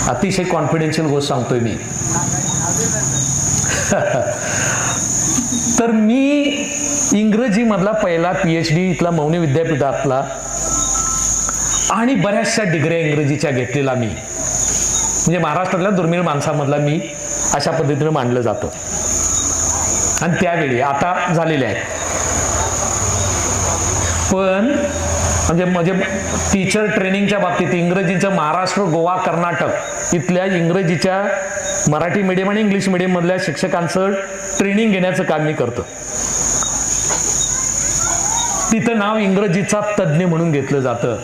अतिशय कॉन्फिडेन्शियल गोष्ट सांगतोय मी. तर मी इंग्रजी मधला पहिला PhD इथला मौनी विद्यापीठातला आणि बऱ्याचशा डिग्र्या इंग्रजीच्या घेतलेला मी, म्हणजे महाराष्ट्रातल्या दुर्मिळ माणसामधला मी अशा पद्धतीने मांडलं जातं. आणि त्यावेळी आता झालेले आहेत. पण म्हणजे टीचर ट्रेनिंगच्या बाबतीत इंग्रजीचं महाराष्ट्र, गोवा, कर्नाटक इथल्या इंग्रजीच्या मराठी मीडियम आणि इंग्लिश मीडियम मधल्या शिक्षकांचं ट्रेनिंग घेण्याचं काम मी करतो. तिथं नाव इंग्रजीचा तज्ज्ञ म्हणून घेतलं जातं.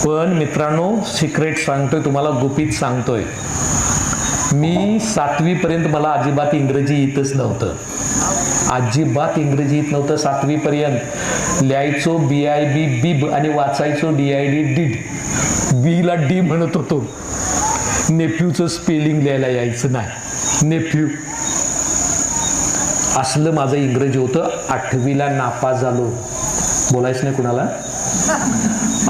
पण मित्रांनो, सिक्रेट सांगतोय तुम्हाला, गुपित सांगतोय, मी 7वी पर्यंत मला अजिबात इंग्रजी येतच नव्हतं. अजिबात इंग्रजी येत नव्हतं 7वी पर्यंत. लिहायचो BIB बिब आणि वाचायचो DID डिड. बीला डी म्हणत होतो. नेफ्यूचं स्पेलिंग लिहायला यायचं नाही. नेफ्यू असलं माझं इंग्रजी होतं. 8वीला नापास झालो. बोलायचं नाही कुणाला.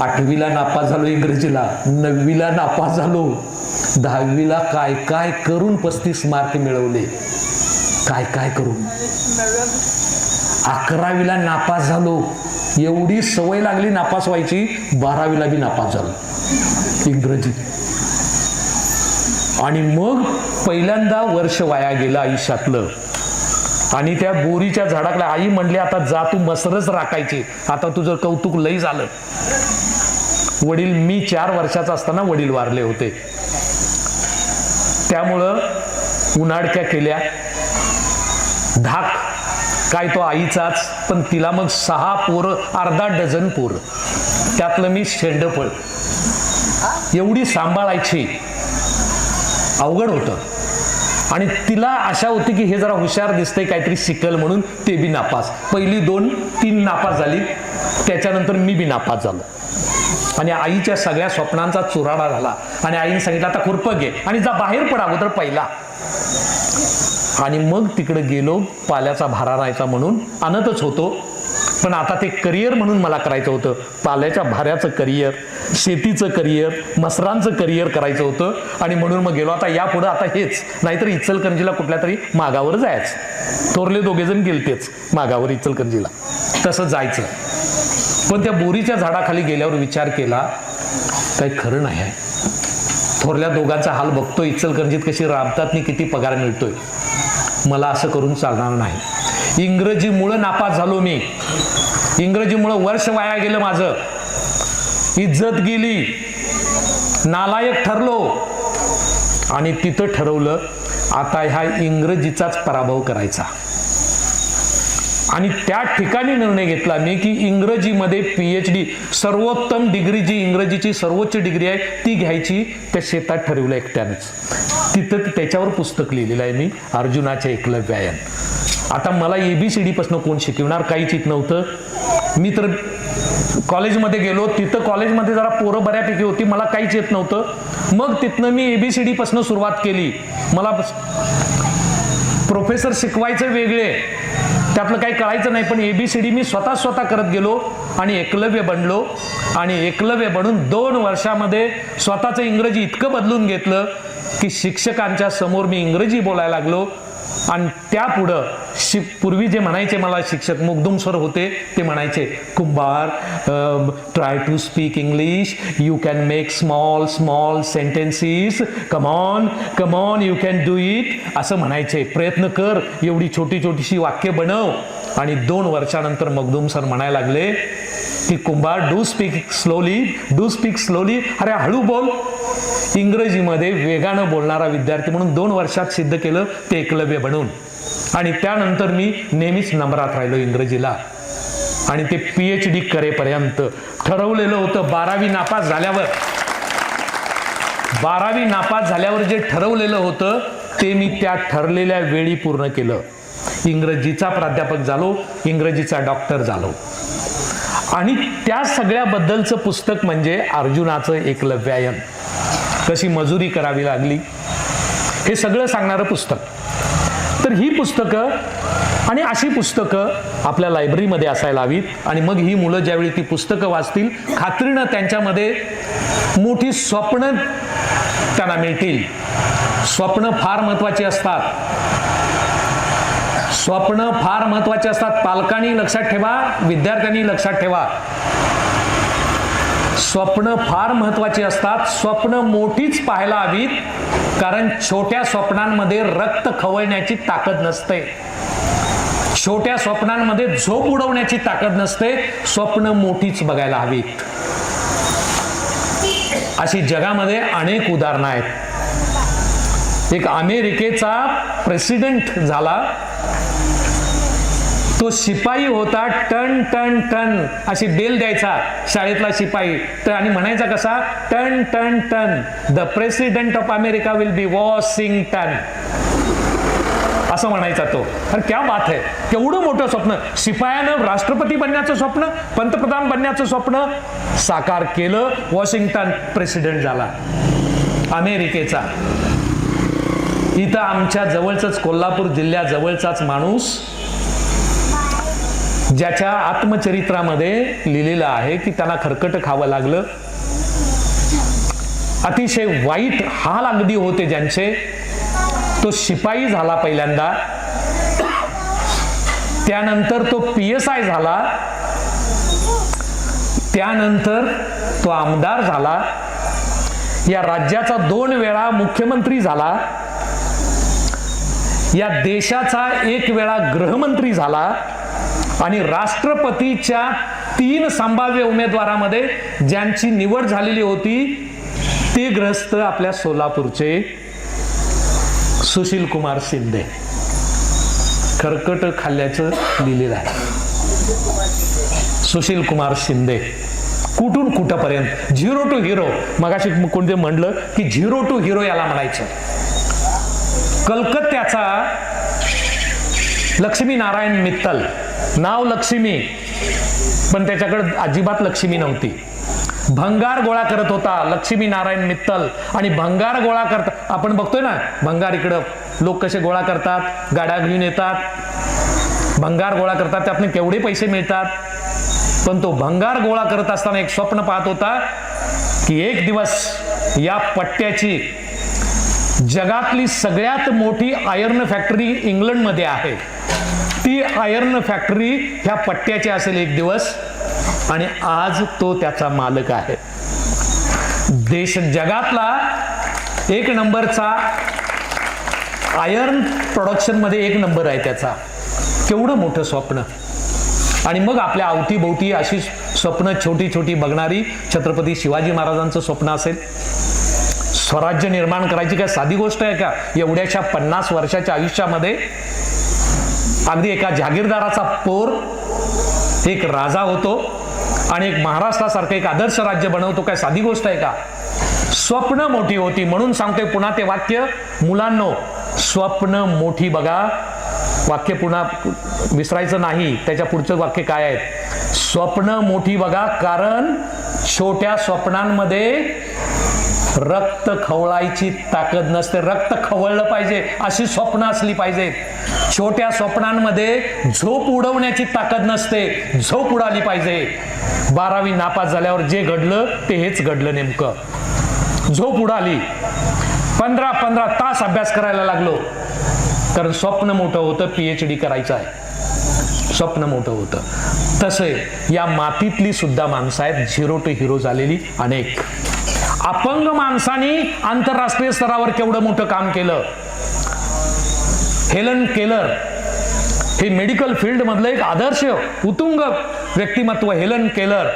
8वीला नापास झालो इंग्रजीला. 9वीला नापास झालो. 10वीला काय काय करून 35 मार्क मिळवले. काय काय करून. 11वीला नापास झालो. एवढी सवय लागली नापास व्हायची. 12वीला बी नापास झालो इंग्रजी. आणि मग पहिल्यांदा वर्ष वाया गेलं आयुष्यातलं. आणि त्या बोरीच्या झाडाकडे आई म्हणली, आता जा तू मसरच राखायची, आता तुझं कौतुक लई झालं. वडील, मी 4 वर्षाचा असताना वडील वारले होते. त्यामुळं उन्हाळक्या केल्या. धाक काय तो आईचाच, पण तिला मग 6 पोरं, अर्धा डझन पोरं, त्यातलं मी शेंडफळ. एवढी सांभाळायची, अवघड होतं. आणि तिला आशा होती की हे जरा हुशार दिसतंय, काहीतरी शिकल म्हणून. ते बी नापास. पहिली 2-3 नापास झाली. त्याच्यानंतर मी बी नापास झालो. आणि आईच्या सगळ्या स्वप्नांचा चुराडा झाला. आणि आईने सांगितलं, आता खुरपं घे आणि जा बाहेर पड अगोदर पहिला. आणि मग तिकडे गेलो. पाल्याचा भारा राहायचा म्हणून आणतच होतो, पण आता ते करिअर म्हणून मला करायचं होतं. पाल्याच्या भाऱ्याचं करिअर, शेतीचं करिअर, मसरांचं करिअर करायचं होतं. आणि म्हणून मग गेलो, आता यापुढं आता हेच, नाहीतर इचलकरंजीला कुठल्या तरी मागावर जायचं. थोरले 2 जण गेलतेच मागावर इचलकरंजीला. तसं जायचं. पण त्या बोरीच्या झाडाखाली गेल्यावर विचार केला, काही खरं नाही आहे. थोरल्या 2 हाल बघतो, इचलकरंजीत कशी राबतात आणि किती पगार मिळतोय. मला असं करून चालणार नाही. इंग्रजीमुळं नापास झालो मी. इंग्रजीमुळं वर्ष वाया गेलं माझं. इज्जत गेली. नालायक ठरलो. आणि तिथं ठरवलं, आता ह्या इंग्रजीचाच पराभव करायचा. आणि त्या ठिकाणी निर्णय घेतला मी की इंग्रजीमध्ये PhD, सर्वोत्तम डिग्री, जी इंग्रजीची सर्वोच्च डिग्री आहे, ती घ्यायची. त्या शेतात ठरवलं एकट्यानेच. तिथं त्याच्यावर पुस्तक लिहिलेलं आहे मी, अर्जुनाचे एकलव्यायन. आता मला ABCD पासून कोण शिकवणार, काहीच येत नव्हतं. मी तर कॉलेजमध्ये गेलो. तिथं कॉलेजमध्ये जरा पोरं बऱ्यापैकी होती, मला काहीच येत नव्हतं. मग तिथनं मी ABCD पासून सुरुवात केली. मला प्रोफेसर शिकवायचं वेगळे, त्यातलं काही कळायचं नाही. पण ABCD मी स्वतः करत गेलो आणि एकलव्य बनलो. आणि एकलव्य बनून 2 वर्षामध्ये स्वतःचं इंग्रजी इतकं बदलून घेतलं की शिक्षकांच्या समोर मी इंग्रजी बोलायला लागलो. आणि त्यापुढं पूर्वी जे म्हणायचे मला शिक्षक, मुगदुम सर होते, ते म्हणायचे, Kumbhar, try to speak English, you can make small sentences, come on you can do it, असं म्हणायचे. प्रयत्न कर, एवढी छोटीशी वाक्य बनव. आणि 2 वर्षानंतर मगदुम सर म्हणायला लागले की कुंभार, डू स्पीक स्लोली, अरे हळू बोल. इंग्रजीमध्ये वेगानं बोलणारा विद्यार्थी म्हणून 2 वर्षात सिद्ध केलं ते एकलव्य बनून. आणि त्यानंतर मी नेहमीच नंबरात राहिलो इंग्रजीला. आणि ते PhD करेपर्यंत ठरवलेलं होतं. 12वी नापास झाल्यावर जे ठरवलेलं होतं ते मी त्या ठरलेल्या वेळी पूर्ण केलं. इंग्रजीचा प्राध्यापक झालो, इंग्रजीचा डॉक्टर झालो. आणि त्या सगळ्याबद्दलचं पुस्तक म्हणजे अर्जुनाचं एकलव्यायन. कशी मजुरी करावी लागली हे सगळं सांगणारं पुस्तक. तर ही पुस्तकं आणि अशी पुस्तकं आपल्या लायब्ररीमध्ये असायला हवीत. आणि मग ही मुलं ज्यावेळी ती पुस्तकं वाचतील, खात्रीनं त्यांच्यामध्ये मोठी स्वप्न त्यांना मिळतील. स्वप्न फार महत्वाची असतात. पालकांनी लक्षात ठेवा, विद्यार्थ्यांनी लक्षात ठेवा. स्वप्न फार महत्वाची असतात. स्वप्न मोठीच पाहायला हवीत, कारण छोट्या स्वप्नांमध्ये रक्त खवळण्याची ताकद नसते. छोट्या स्वप्नांमध्ये झोप उडवण्याची ताकद नसते. स्वप्न मोठीच बघायला हवीत. अशी जगामध्ये अनेक उदाहरणं आहेत. एक अमेरिकेचा प्रेसिडेंट झाला, तो शिपाई होता, टन टन टन अशी बेल द्यायचा शाळेतला शिपाई, तर आणि म्हणायचा कसा, टन टन टन, the president of America will be Washington, असं म्हणायचा तो. अरे क्या बात आहे, केवढं मोठं स्वप्न, शिपायानं राष्ट्रपती बनण्याचं स्वप्न, पंतप्रधान बनण्याचं स्वप्न साकार केलं, वॉशिंग्टन प्रेसिडेंट झाला अमेरिकेचा. इथं आमच्या जवळच कोल्हापूर जिल्ह्याजवळचाच माणूस, ज्याच्या आत्मचरित्रामध्ये लिहिलेलं आहे की त्याला खरकट खावं लागलं, अतिशय वाईट हाल अगदी होते ज्यांचे. तो शिपाई झाला पहिल्यांदा, त्यानंतर तो PSI झाला, त्यानंतर तो आमदार झाला, या राज्याचा 2 वेळा मुख्यमंत्री झाला, या देशाचा 1 वेळा गृहमंत्री झाला, आणि राष्ट्रपतीच्या 3 संभाव्य उमेदवारामध्ये ज्यांची निवड झालेली होती ते ग्रस्त आपल्या सोलापूरचे सुशील कुमार शिंदे. खरकट खाल्ल्याचं लिहिलेलं आहे. सुशील कुमार शिंदे कुठून कुठपर्यंत, 0 to hero. मगाशी कोणते म्हणलं की 0 to hero याला म्हणायचं. कलकत्त्याचा लक्ष्मी नारायण मित्तल, नाव लक्ष्मी पण त्याच्याकडे अजिबात लक्ष्मी नव्हती, भंगार गोळा करत होता लक्ष्मी नारायण मित्तल. आणि भंगार गोळा करता, आपण बघतोय ना भंगार इकडं लोक कसे गोळा करतात, गाड्या घेऊन येतात, भंगार गोळा करतात, त्यातून केवढे पैसे मिळतात. पण तो भंगार गोळा करत असताना एक स्वप्न पाहत होता की एक दिवस या पट्ट्याची जगातली सगळ्यात मोठी आयर्न फॅक्टरी इंग्लंडमध्ये आहे, ती आयर्न फॅक्टरी ह्या पट्ट्याची असेल एक दिवस, आणि आज तो त्याचा मालक आहे. जगातला 1 नंबरचा आयर्न प्रोडक्शन मध्ये 1 नंबर आहे त्याचा. केवढं मोठं स्वप्न. आणि मग आपल्या अवतीभोवती अशी स्वप्न छोटी छोटी बघणारी छत्रपती शिवाजी महाराजांचं स्वप्न असेल. स्वराज्य निर्माण करायची काय साधी गोष्ट आहे का? एवढ्याशा 50 वर्षाच्या आयुष्यामध्ये अगदी एका जागीरदाराचा पोर एक राजा होतो आणि एक महाराष्ट्रासारखं एक आदर्श राज्य बनवतो, काय साधी गोष्ट आहे का? स्वप्न मोठी होती. म्हणून सांगतोय पुन्हा ते वाक्य, मुलांनो स्वप्न मोठी बघा. वाक्य पुन्हा विसरायचं नाही. त्याच्या पुढचं वाक्य काय आहे? स्वप्न मोठी बघा, कारण छोट्या स्वप्नांमध्ये रक्त खवळायची ताकद नसते. रक्त खवळलं पाहिजे अशी स्वप्न असली पाहिजे. छोट्या स्वप्नांमध्ये झोप उडवण्याची ताकद नसते, झोप उडाली पाहिजे. 12वी नापास झाल्यावर जे घडलं ते हेच घडलं नेमकं. झोप उडाली. 15 तास अभ्यास करायला लागलो, कारण स्वप्न मोठं होतं, PhD करायचं आहे, स्वप्न मोठं होतं. तसे या मातीतली सुद्धा माणसं आहेत 0 to hero झालेली अनेक. अपंग माणसांनी आंतरराष्ट्रीय स्तरावर केवढं मोठं काम केलं. हेलन केलर हे मेडिकल फील्ड मधलं एक आदर्श उत्तुंग व्यक्तिमत्व. हेलन केलर,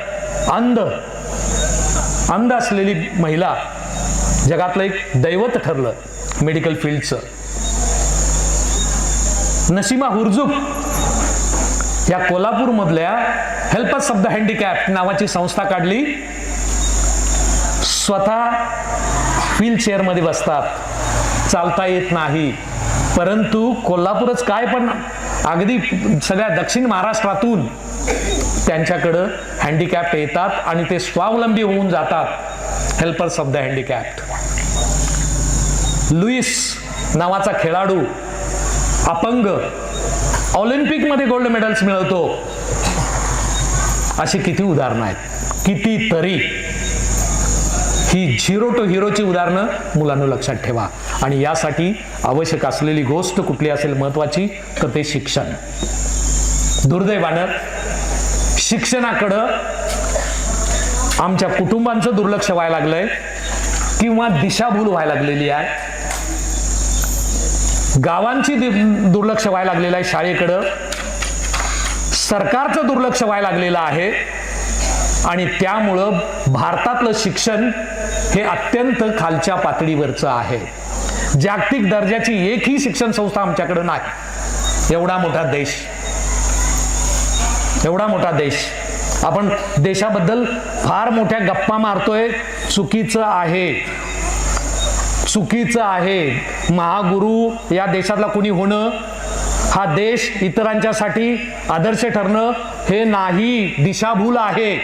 अंध असलेली महिला, जगातलं एक दैवत ठरलं मेडिकल फील्डचं. नसीमा हुरजुक या कोल्हापूर मधल्या हेल्पर्स ऑफ द हँडिकॅप नावाची संस्था काढली. स्वतः व्हीलचेअर मध्ये बसतात, चालता येत नाही, परंतु कोल्हापूरच काय पण अगदी सगळ्या दक्षिण महाराष्ट्रातून त्यांच्याकडं हँडिकॅप्ट येतात आणि ते स्वावलंबी होऊन जातात. Helpers of the handicapped. Louis नावाचा खेळाडू अपंग, ऑलिम्पिक मध्ये गोल्ड मेडल्स मिळवतो. अशी किती उदाहरणं आहेत, कितीतरी. ही 0 to hero उदाहरणं मुलांना लक्षात ठेवा. आणि यासाठी आवश्यक असलेली गोष्ट कुठली असेल महत्वाची, तर ते शिक्षण. दुर्दैवानं शिक्षणाकडं आमच्या कुटुंबांचं दुर्लक्ष व्हायला लागलंय किंवा दिशाभूल व्हायला लागलेली आहे. गावांची दुर्लक्ष व्हायला लागलेलं आहे शाळेकडं. सरकारचं दुर्लक्ष व्हायला लागलेलं आहे. आणि त्यामुळं भारतातलं शिक्षण हे अत्यंत खालच्या पातळीवरचं आहे. जागतिक दर्जाची एकही शिक्षण संस्था आमच्याकडे नाही. एवढा मोठा देश, एवढा मोठा देश. आपण देशाबद्दल फार मोठ्या गप्पा मारतोय. चुकीचं आहे, चुकीचं आहे. महागुरु या देशातला कोणी होणं, हा देश इतरांच्यासाठी आदर्श ठरणं हे नाही, दिशाभूल आहे.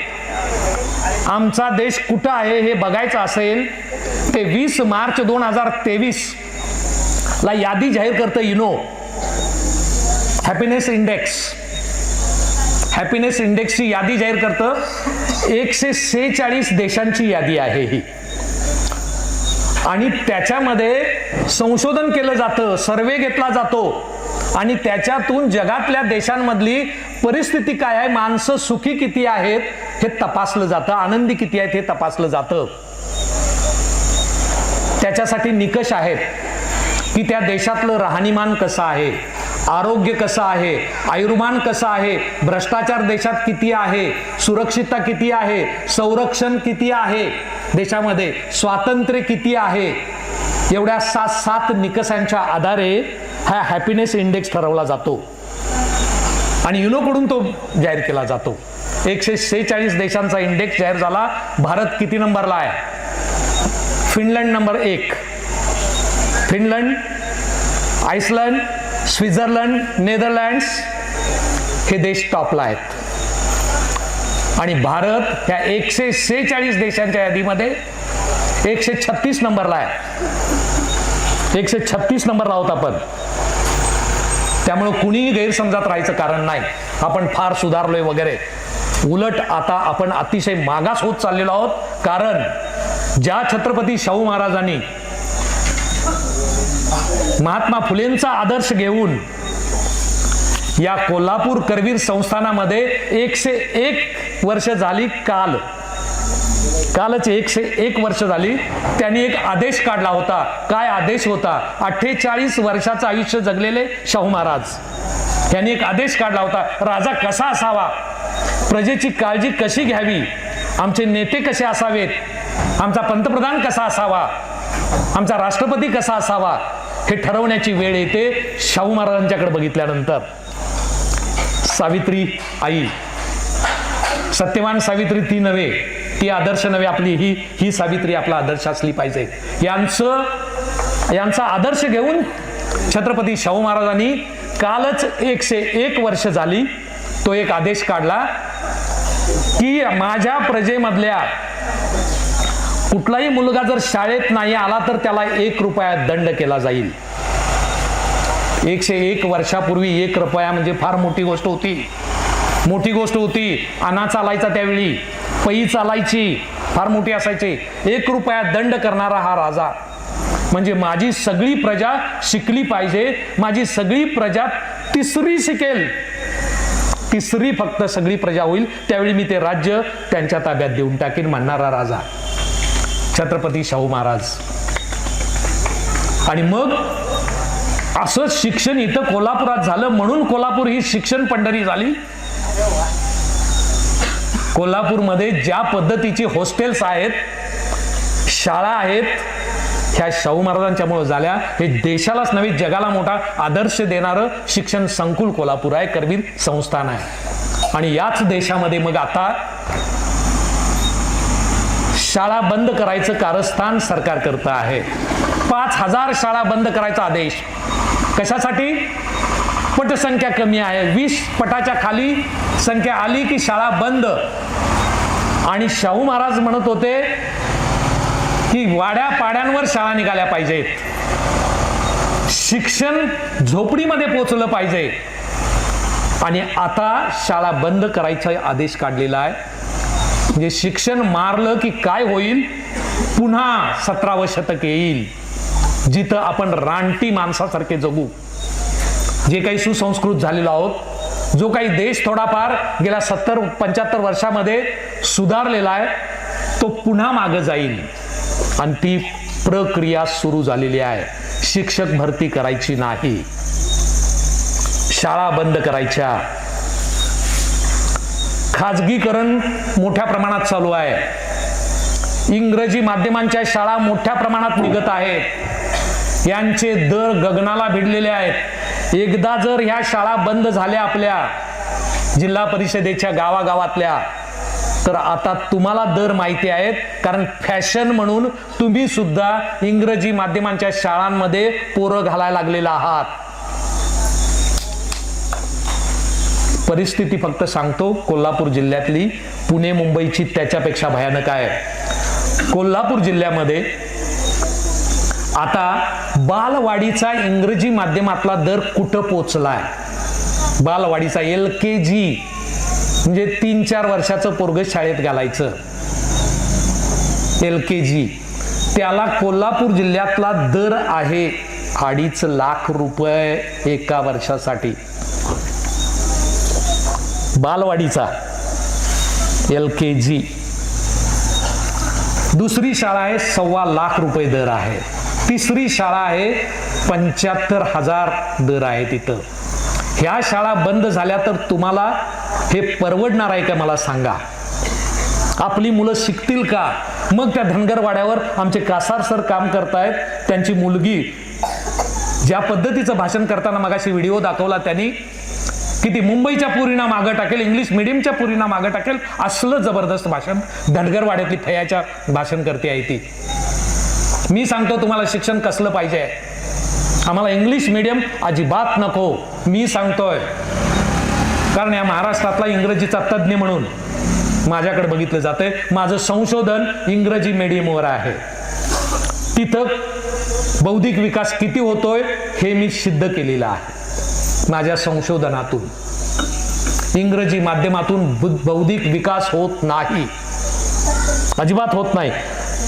आमचा देश कुठं आहे हे बघायचं असेल ते 20 मार्च 2023 ला यादी जाहीर करतं युनो. हॅपीनेस इंडेक्सची यादी जाहीर करतं. 146 देशांची यादी आहे ही. आणि त्याच्यामध्ये संशोधन केलं जातं, सर्वे घेतला जातो आणि त्याच्यातून जगातल्या देशांमधली परिस्थिती काय आहे, माणसं सुखी किती आहेत हे तपासलं जातं, आनंदी किती आहेत हे तपासलं जातं. त्याच्यासाठी निकष आहेत की त्या देशातलं राहणीमान कसं आहे, आरोग्य कसं आहे, आयुर्मान कसं आहे, भ्रष्टाचार देशात किती आहे, सुरक्षितता किती आहे, संरक्षण किती आहे देशामध्ये, स्वातंत्र्य किती आहे. एवढ्या 7 निकषांच्या आधारे हा हॅपीनेस इंडेक्स ठरवला जातो आणि युनोकडून तो जाहीर केला जातो. 146 देशांचा इंडेक्स जाहीर झाला. भारत किती नंबरला आहे? Finland number 1. Finland, Iceland, Switzerland, Netherlands हे देश टॉपला आहेत आणि भारत ह्या 146 देशांच्या यादीमध्ये 136 नंबरला आहे. 136 नंबरला होता आपण. त्यामुळे कुणीही गैरसमजात राहायचं कारण नाही आपण फार सुधारलोय वगैरे. उलट आता आपण अतिशय मागास होत चाललेलो आहोत. कारण ज्या छत्रपती शाहू महाराजांनी महात्मा फुलेंचा आदर्श घेऊन या कोल्हापूर करवीर संस्थानामध्ये 101 वर्ष झाली, कालच 101 वर्ष झाली, त्यांनी एक आदेश काढला होता. काय आदेश होता? 48 वर्षाचं आयुष्य जगलेले शाहू महाराज यांनी एक आदेश काढला होता. राजा कसा असावा, प्रजेची काळजी कशी घ्यावी, आमचे नेते कसे असावेत, आमचा पंतप्रधान कसा असावा, आमचा राष्ट्रपती कसा असावा हे ठरवण्याची वेळ येते शाहू महाराजांच्याकडे बघितल्यानंतर. सावित्री आई, सत्यवान सावित्री ती नव्हे, ती आदर्श नव्हे आपली, ही सावित्री आपला आदर्श असली पाहिजे. यांचा आदर्श घेऊन छत्रपती शाहू महाराजांनी कालच 101 वर्ष झाली तो एक आदेश काढला की माझ्या प्रजेमधल्या कुठलाही मुलगा जर शाळेत नाही आला तर त्याला 1 रुपया दंड केला जाईल. 101 वर्षापूर्वी 1 रुपया म्हणजे फार मोठी गोष्ट होती. आणा चालायचा त्यावेळी, पै चालायची, फार मोठी असायची. 1 रुपया दंड करणारा हा राजा म्हणजे माझी सगळी प्रजा शिकली पाहिजे, माझी सगळी प्रजा तिसरी शिकेल, तिसरी फक्त सगळी प्रजा होईल, त्यावेळी मी ते राज्य त्यांच्या ताब्यात देऊन टाकीन म्हणणारा राजा छत्रपती शाहू महाराज. आणि मग असं शिक्षण इथं कोल्हापुरात झालं म्हणून कोल्हापूर ही शिक्षण पंढरी झाली. कोल्हापूरमध्ये ज्या पद्धतीची हॉस्टेल्स आहेत, शाळा आहेत, ह्या शाहू महाराजांच्यामुळे झाल्या. हे देशालाच नव्हे जगाला मोठा आदर्श देणारं शिक्षण संकुल कोल्हापूर आहे, करवीर संस्थान आहे. आणि याच देशामध्ये मग आता शाळा बंद करायचं कारस्थान सरकार करतं आहे. 5000 शाळा बंद करायचा आदेश. कशासाठी? पटसंख्या कमी आहे, 20 पटाच्या खाली संख्या आली की शाळा बंद. आणि शाहू महाराज म्हणत होते की वाड्या पाड्यांवर शाळा निघाल्या पाहिजेत, शिक्षण झोपडीमध्ये पोहोचलं पाहिजे. आणि आता शाळा बंद करायचा आदेश काढलेला आहे. म्हणजे शिक्षण मारलं की काय होईल? पुन्हा 17वं शतक येईल जिथं आपण रानटी माणसासारखे जगू. जे काही सुसंस्कृत झालेलो आहोत, जो काही देश थोडाफार गेल्या 70-75 वर्षामध्ये सुधारलेला आहे, तो पुन्हा मागे जाईल. आणि ती प्रक्रिया सुरू झालेली आहे. शिक्षक भरती करायची नाही, शाळा बंद करायच्या, खाजगीकरण मोठ्या प्रमाणात चालू आहे, इंग्रजी माध्यमांच्या शाळा मोठ्या प्रमाणात निघत आहेत. यांचे दर गगनाला भिडलेले आहेत. एकदा जर ह्या शाळा बंद झाल्या आपल्या जिल्हा परिषदेच्या गावागावातल्या, तर आता तुम्हाला दर माहिती आहेत. कारण फॅशन म्हणून तुम्ही सुद्धा इंग्रजी माध्यमांच्या शाळांमध्ये पोरं घालायला लागलेला आहात. परिस्थिती फक्त सांगतो कोल्हापूर जिल्ह्यातली, पुणे मुंबईची त्याच्यापेक्षा भयानक आहे. कोल्हापूर जिल्ह्यामध्ये आता बालवाडीचा इंग्रजी माध्यमातला दर कुठं पोचलाय? बालवाडीचा LKG म्हणजे 3-4 वर्षाचं पोरग शाळेत घालायचं LKG, त्याला कोल्हापूर जिल्ह्यातला दर आहे 2.5 लाख रुपये एका वर्षासाठी. बालवाडीचा LKG. दुसरी शाळा आहे 1.25 लाख रुपये दर आहे. तिसरी शाळा आहे 75,000 दर आहे तिथं. ह्या शाळा बंद झाल्या तर तुम्हाला हे परवडणार आहे का मला सांगा? आपली मुलं शिकतील का? मग त्या धनगरवाड्यावर आमचे कासार सर काम करतायत, त्यांची मुलगी ज्या पद्धतीचं भाषण करताना मगाशी व्हिडिओ दाखवला त्यांनी, किती मुंबईच्या पुरीना मागं टाकेल, इंग्लिश मिडियमच्या पुरीना मागं टाकेल, असलं जबरदस्त भाषण धनगरवाड्यातली फयाच्या भाषण करते आहे ती. मी सांगतो तुम्हाला शिक्षण कसलं पाहिजे, आम्हाला इंग्लिश मीडियम अजिबात नको. मी सांगतोय कारण या महाराष्ट्रातला इंग्रजीचा तज्ज्ञ म्हणून माझ्याकडे बघितलं जातंय. माझं संशोधन इंग्रजी मीडियमवर आहे. तिथं बौद्धिक विकास किती होतोय हे मी सिद्ध केलेलं आहे माझ्या संशोधनातून. इंग्रजी माध्यमातून बौद्धिक विकास होत नाही, अजिबात होत नाही.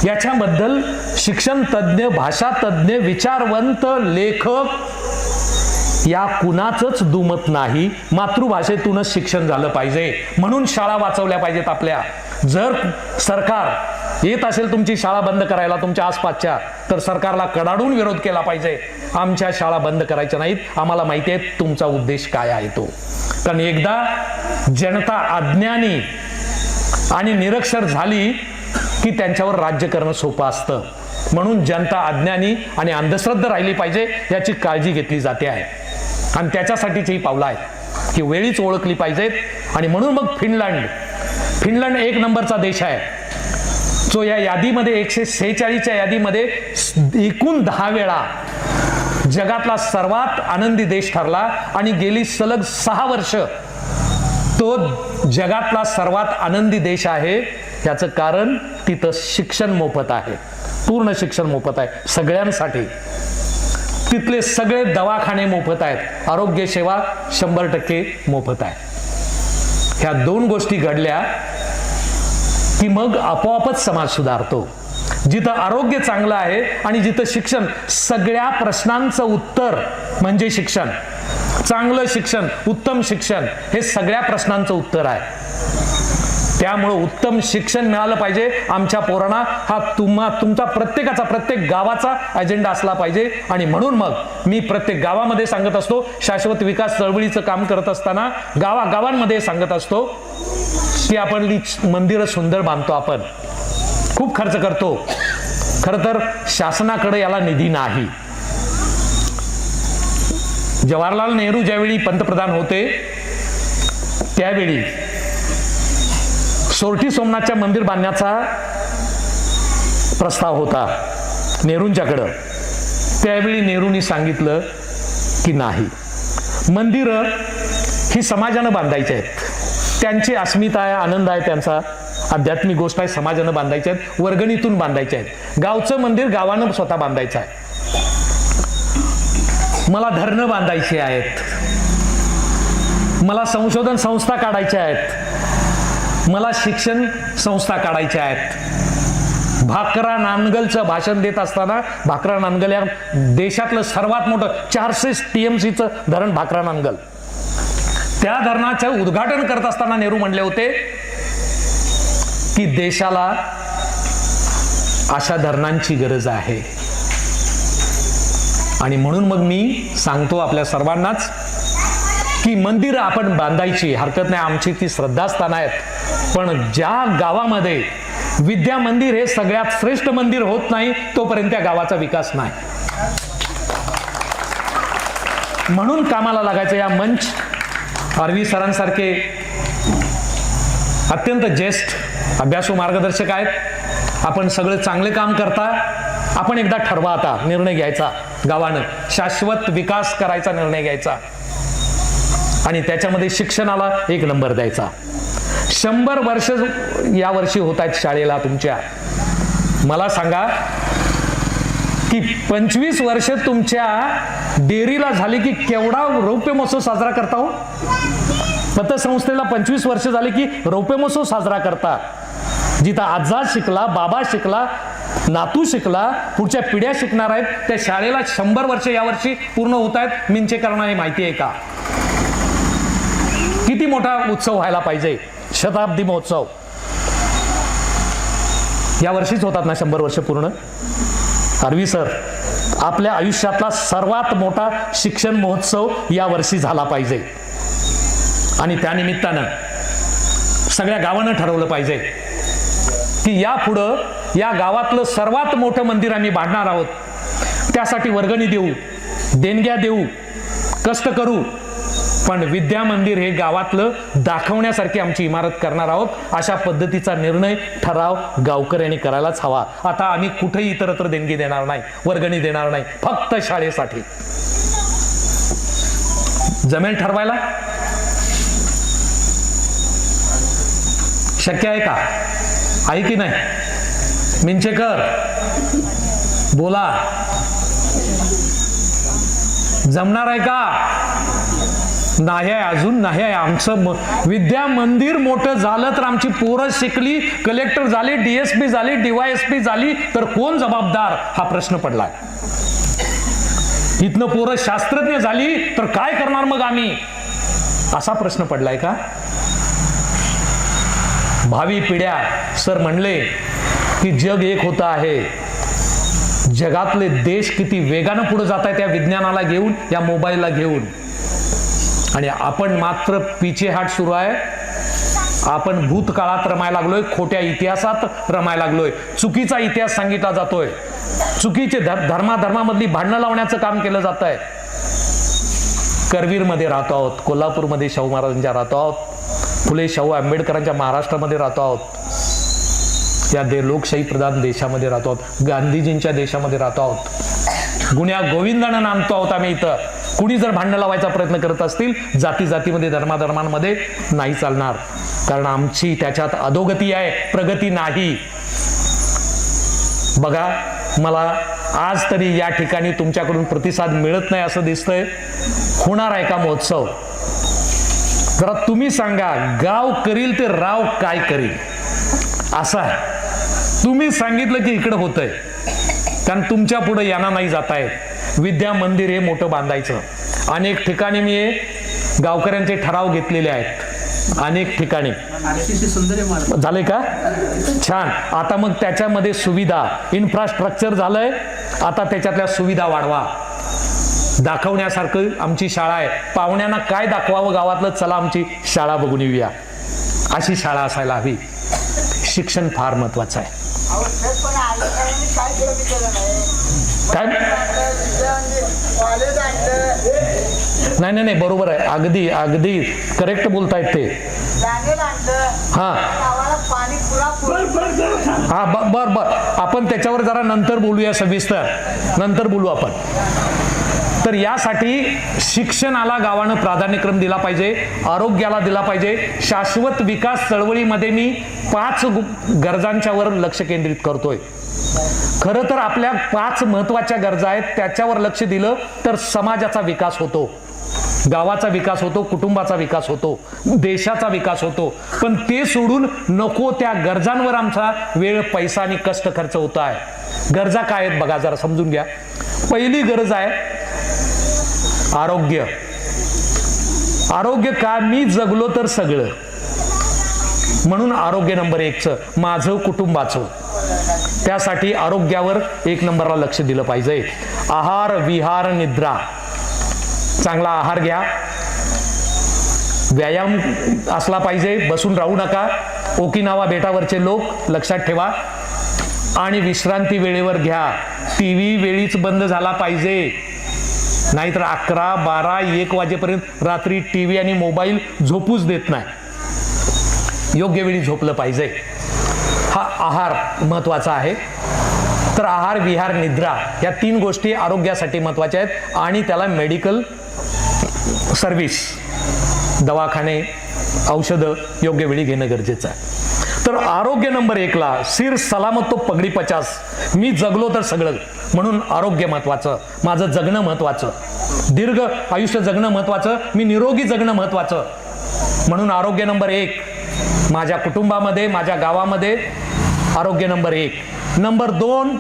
याच्याबद्दल शिक्षण तज्ज्ञ, भाषा तज्ज्ञ, विचारवंत, लेखक या कुणाचंच दुमत नाही. मातृभाषेतूनच शिक्षण झालं पाहिजे म्हणून शाळा वाचवल्या पाहिजेत आपल्या. जर सरकार येत असेल तुमची शाळा बंद करायला तुमच्या आसपासच्या, तर सरकारला कडाडून विरोध केला पाहिजे. आमच्या शाळा बंद करायच्या नाहीत, आम्हाला माहिती आहे तुमचा उद्देश काय आहे तो. कारण एकदा जनता अज्ञानी आणि निरक्षर झाली की त्यांच्यावर राज्य करणं सोपं असतं. म्हणून जनता अज्ञानी आणि अंधश्रद्धा राहिली पाहिजे याची काळजी घेतली जाते आहे. आणि त्याच्यासाठीच ही पावलं आहेत की वेळीच ओळखली पाहिजेत. आणि म्हणून मग फिनलंड 1 नंबरचा देश आहे, जो या यादीमध्ये 146च्या यादीमध्ये एकूण 10 वेळा जगातला सर्वात आनंदी देश ठरला. आणि गेली सलग 6 वर्ष तो जगातला सर्वात आनंदी देश आहे. याचं कारण तिथं शिक्षण मोफत आहे, पूर्ण शिक्षण मोफत आहे सगळ्यांसाठी. तिथले सगळे दवाखाने मोफत आहेत, आरोग्य सेवा 100% मोफत आहे. ह्या 2 गोष्टी घडल्या की मग आपोआपच समाज सुधारतो. जिथं आरोग्य चांगलं आहे आणि जिथं शिक्षण, सगळ्या प्रश्नांचं उत्तर म्हणजे शिक्षण. चांगलं शिक्षण, उत्तम शिक्षण हे सगळ्या प्रश्नांचं उत्तर आहे. त्यामुळे उत्तम शिक्षण मिळालं पाहिजे आमच्या पोरांना, हा तुमचा प्रत्येकाचा, प्रत्येक गावाचा अजेंडा असला पाहिजे. आणि म्हणून मग मी प्रत्येक गावामध्ये सांगत असतो, शाश्वत विकास चळवळीचं काम करत असताना गावागावांमध्ये सांगत असतो की आपण मंदिरं सुंदर बांधतो, आपण खूप खर्च करतो. खरं तर शासनाकडे याला निधी नाही. जवाहरलाल नेहरू ज्यावेळी पंतप्रधान होते त्यावेळी सोरठी सोमनाथच्या मंदिर बांधण्याचा प्रस्ताव होता नेहरूंच्याकडं. त्यावेळी नेहरूंनी सांगितलं की नाही, मंदिरं ही समाजानं बांधायची आहेत, त्यांची अस्मिता आहे, आनंद आहे, त्यांचा आध्यात्मिक गोष्ट आहे, समाजानं बांधायच्या आहेत, वर्गणीतून बांधायच्या आहेत. गावचं मंदिर गावानं स्वतः बांधायचं आहे. मला धरणं बांधायची आहेत, मला संशोधन संस्था काढायच्या आहेत, मला शिक्षण संस्था काढायच्या आहेत. भाकरा नांदगलचं भाषण देत असताना, भाकरा नांदगल या देशातलं सर्वात मोठं 400 TMCचं धरण भाकरा नांदगल, त्या धरणाचं उद्घाटन करत असताना नेहरू म्हणले होते की देशाला अशा धरणांची गरज आहे. आणि म्हणून मग मी सांगतो आपल्या सर्वांनाच की मंदिरं आपण बांधायची हरकत नाही, आमची ती श्रद्धास्थान आहेत. पण ज्या गावामध्ये विद्या मंदिर हे सगळ्यात श्रेष्ठ मंदिर होत नाही तोपर्यंत त्या गावाचा विकास नाही. म्हणून कामाला लागायचं. या मंच आरवी सरांसारखे अत्यंत ज्येष्ठ अभ्यासू मार्गदर्शक आहेत. आपण सगळं चांगले काम करता. आपण एकदा ठरवा, आता निर्णय घ्यायचा, गावानं शाश्वत विकास करायचा निर्णय घ्यायचा आणि त्याच्यामध्ये शिक्षणाला 1 नंबर द्यायचा. 100 वर्ष या वर्षी होत आहेत शाळेला तुमच्या. मला सांगा की 25 वर्ष तुमच्या डेअरीला झाली की केवढा रौप्य महोत्सव साजरा करता हो. पतसंस्थेला 25 वर्ष झाली की रौप्य महोत्सव साजरा करता. जिथं आजा शिकला, बाबा शिकला, नातू शिकला, पुढच्या पिढ्या शिकणार आहेत, त्या शाळेला 100 वर्ष यावर्षी पूर्ण होत आहेत. मिंचेकरांना माहिती आहे का किती मोठा उत्सव व्हायला पाहिजे? शताब्दी महोत्सव या वर्षीच होतात ना 100 वर्ष पूर्ण. आरवी सर, आपल्या आयुष्यातला सर्वात मोठा शिक्षण महोत्सव या वर्षी झाला पाहिजे आणि त्यानिमित्तानं सगळ्या गावानं ठरवलं पाहिजे की यापुढं या गावातलं सर्वात मोठं मंदिर आम्ही बांधणार आहोत. त्यासाठी वर्गणी देऊ, देणग्या देऊ, कष्ट करू, पण विद्या मंदिर हे गावातलं दाखवण्यासारखी आमची इमारत करणार आहोत. अशा पद्धतीचा निर्णय, ठराव गावकऱ्यांनी करायलाच हवा. आता आम्ही कुठेही इतरत्र देणगी देणार नाही, वर्गणी देणार नाही, फक्त शाळेसाठी. जमेल ठरवायला? शक्य आहे का? आहे की नाही? मिंचेकर बोला, जमणार आहे का? नाही आहे, अजून नाही आहे. आमचं विद्या मंदिर मोठं झालं तर आमची पोरं शिकली, कलेक्टर झाली, DSP झाली, DYSP झाली तर कोण जबाबदार हा प्रश्न पडलाय. इथनं पोरं शास्त्रज्ञ झाली तर काय करणार मग आम्ही, असा प्रश्न पडलाय का? भावी पिढ्या, सर म्हणले की जग एक होतं आहे. जगातले देश किती वेगानं पुढे जात आहेत त्या विज्ञानाला घेऊन, या मोबाईलला घेऊन, आणि आपण मात्र पिछेहाट सुरू आहे. आपण भूतकाळात रमायला लागलोय, खोट्या इतिहासात रमायला लागलोय. चुकीचा इतिहास सांगितला जातोय, चुकीचे धर्माधर्मामधली भांडणं लावण्याचं काम केलं जात आहे. करवीरमध्ये राहतो आहोत, कोल्हापूरमध्ये शाहू महाराजांच्या राहतो आहोत, फुले शाहू आंबेडकरांच्या महाराष्ट्रामध्ये राहतो आहोत, या लोकशाही प्रधान देशामध्ये राहतो आहोत, गांधीजींच्या देशामध्ये राहतो आहोत. गुण्या गोविंदानं नांदतो आहोत आम्ही इथं. कुणी जर भांडण लावायचा प्रयत्न करत असतील जाती जातीमध्ये, धर्माधर्मांमध्ये, नाही चालणार, कारण आमची त्याच्यात अधोगती आहे, प्रगती नाही. बघा, मला आज तरी या ठिकाणी तुमच्याकडून प्रतिसाद मिळत नाही असं दिसतंय. होणार आहे का महोत्सव? जरा तुम्ही सांगा. गाव करील ते राव काय करील असं आहे. तुम्ही सांगितलं की इकडं होतंय, कारण तुमच्या पुढे यांना नाही जात आहे. विद्या मंदिर हे मोठं बांधायचं. अनेक ठिकाणी मी गावकऱ्यांचे ठराव घेतलेले आहेत, अनेक ठिकाणी झाले का? छान. आता मग त्याच्यामध्ये सुविधा, इन्फ्रास्ट्रक्चर झालंय, आता त्याच्यातल्या सुविधा वाढवा. दाखवण्यासारखं आमची शाळा आहे. पाहुण्यांना काय दाखवावं गावातलं, चला आमची शाळा बघून येऊया, अशी शाळा असायला हवी. शिक्षण फार महत्वाचं आहे. काय? नाही नाही नाही, बरोबर आहे, अगदी अगदी करेक्ट बोलतायत ते. हा हा, बर बर, आपण त्याच्यावर जरा नंतर बोलूया, सविस्तर नंतर बोलू आपण. तर यासाठी शिक्षणाला गावानं प्राधान्यक्रम दिला पाहिजे, आरोग्याला दिला पाहिजे. शाश्वत विकास चळवळीमध्ये मी 5 गरजांच्या वर लक्ष केंद्रित करतोय. खरं तर आपल्या 5 महत्वाच्या गरजा आहेत, त्याच्यावर लक्ष दिलं तर समाजाचा विकास होतो, गावाचा विकास होतो, कुटुंबाचा विकास होतो, देशाचा विकास होतो. पण ते सोडून नको त्या गरजांवर आमचा वेळ, पैसा आणि कष्ट खर्च होत आहे. गरजा काय आहेत बघा, जरा समजून घ्या. पहिली गरज आहे आरोग्य. आरोग्य का? मी जगलो तर सगळं, म्हणून आरोग्य नंबर 1चं, माझं कुटुंबाचं. त्यासाठी आरोग्यावर 1 नंबरला लक्ष दिलं पाहिजे. आहार, विहार, निद्रा, चांगला आहार घ्या, व्यायाम असला पाहिजे, बसून राहू नका. ओकिनावा बेटावरचे लोक लक्षात ठेवा. आणि विश्रांती वेळेवर घ्या. TV वेळीच बंद झाला पाहिजे. नाहीतर 11, 12, 1 वाजेपर्यंत रात्री TV आणि मोबाईल झोपूच देत नाही. योग्य वेळी झोपलं पाहिजे. हा आहार महत्त्वाचा आहे. तर आहार, विहार, निद्रा या 3 गोष्टी आरोग्यासाठी महत्त्वाच्या आहेत आणि त्याला मेडिकल सर्व्हिस, दवाखाने, औषधं योग्य वेळी घेणं गरजेचं आहे. तर आरोग्य नंबर 1ला सिर सलामत तो पगडी 50. मी जगलो तर सगळं, म्हणून आरोग्य महत्त्वाचं, माझं जगणं महत्त्वाचं, दीर्घ आयुष्य जगणं महत्त्वाचं, मी निरोगी जगणं महत्त्वाचं, म्हणून आरोग्य नंबर 1 माझ्या कुटुंबामध्ये, माझ्या गावामध्ये आरोग्य नंबर 1. नंबर 2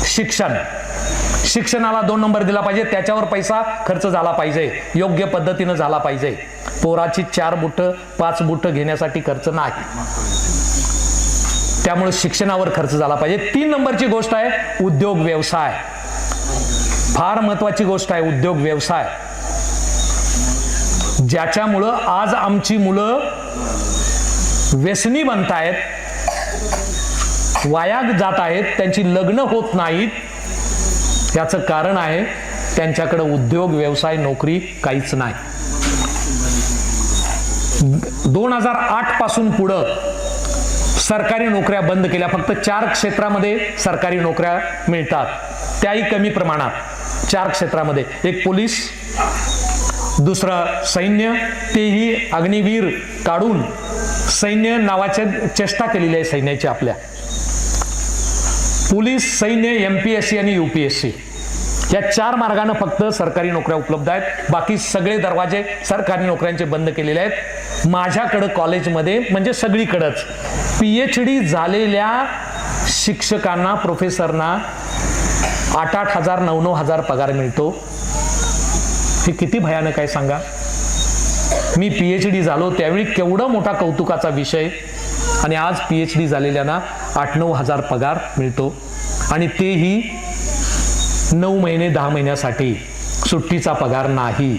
शिक्षण. शिक्षणाला 2 नंबर दिला पाहिजे. त्याच्यावर पैसा खर्च झाला पाहिजे, योग्य पद्धतीनं झाला पाहिजे. पोराची 4 बुटं 5 बुटं घेण्यासाठी खर्च नाही. त्यामुळे शिक्षणावर खर्च झाला पाहिजे. 3 नंबरची गोष्ट आहे उद्योग व्यवसाय. फार महत्वाची गोष्ट आहे उद्योग व्यवसाय, ज्याच्यामुळं आज आमची मुलं व्यसनी बनतायत, वाया जात आहेत, त्यांची लग्न होत नाहीत. याचं कारण आहे त्यांच्याकडे उद्योग व्यवसाय नोकरी काहीच नाही. 2008 पासून पुढं सरकारी नोकऱ्या बंद केल्या. फक्त 4 क्षेत्रामध्ये सरकारी नोकऱ्या मिळतात, त्याही कमी प्रमाणात. 4 क्षेत्रामध्ये, एक पोलीस, दुसरं सैन्य, तेही अग्निवीर काढून सैन्य नावाची चेष्टा केलेली आहे सैन्याची आपल्या. पोलीस, सैन्य, MPSC आणि UPSC या 4 मार्गाने फक्त सरकारी नोकऱ्या उपलब्ध आहेत. बाकी सगळे दरवाजे सरकारी नोकऱ्यांचे बंद केलेले आहेत. माझ्याकडं कॉलेजमध्ये म्हणजे सगळीकडंच PhD झालेल्या शिक्षकांना, प्रोफेसरना 8-8 हजार 9-9 हजार पगार मिळतो. हे किती भयानक आहे सांगा. मी PhD झालो त्यावेळी केवढा मोठा कौतुकाचा विषय, आणि आज PhD झालेल्यांना 8-9 हजार पगार मिळतो, आणि तेही 9 महिने 10 महिन्यासाठी. सुट्टीचा पगार नाही.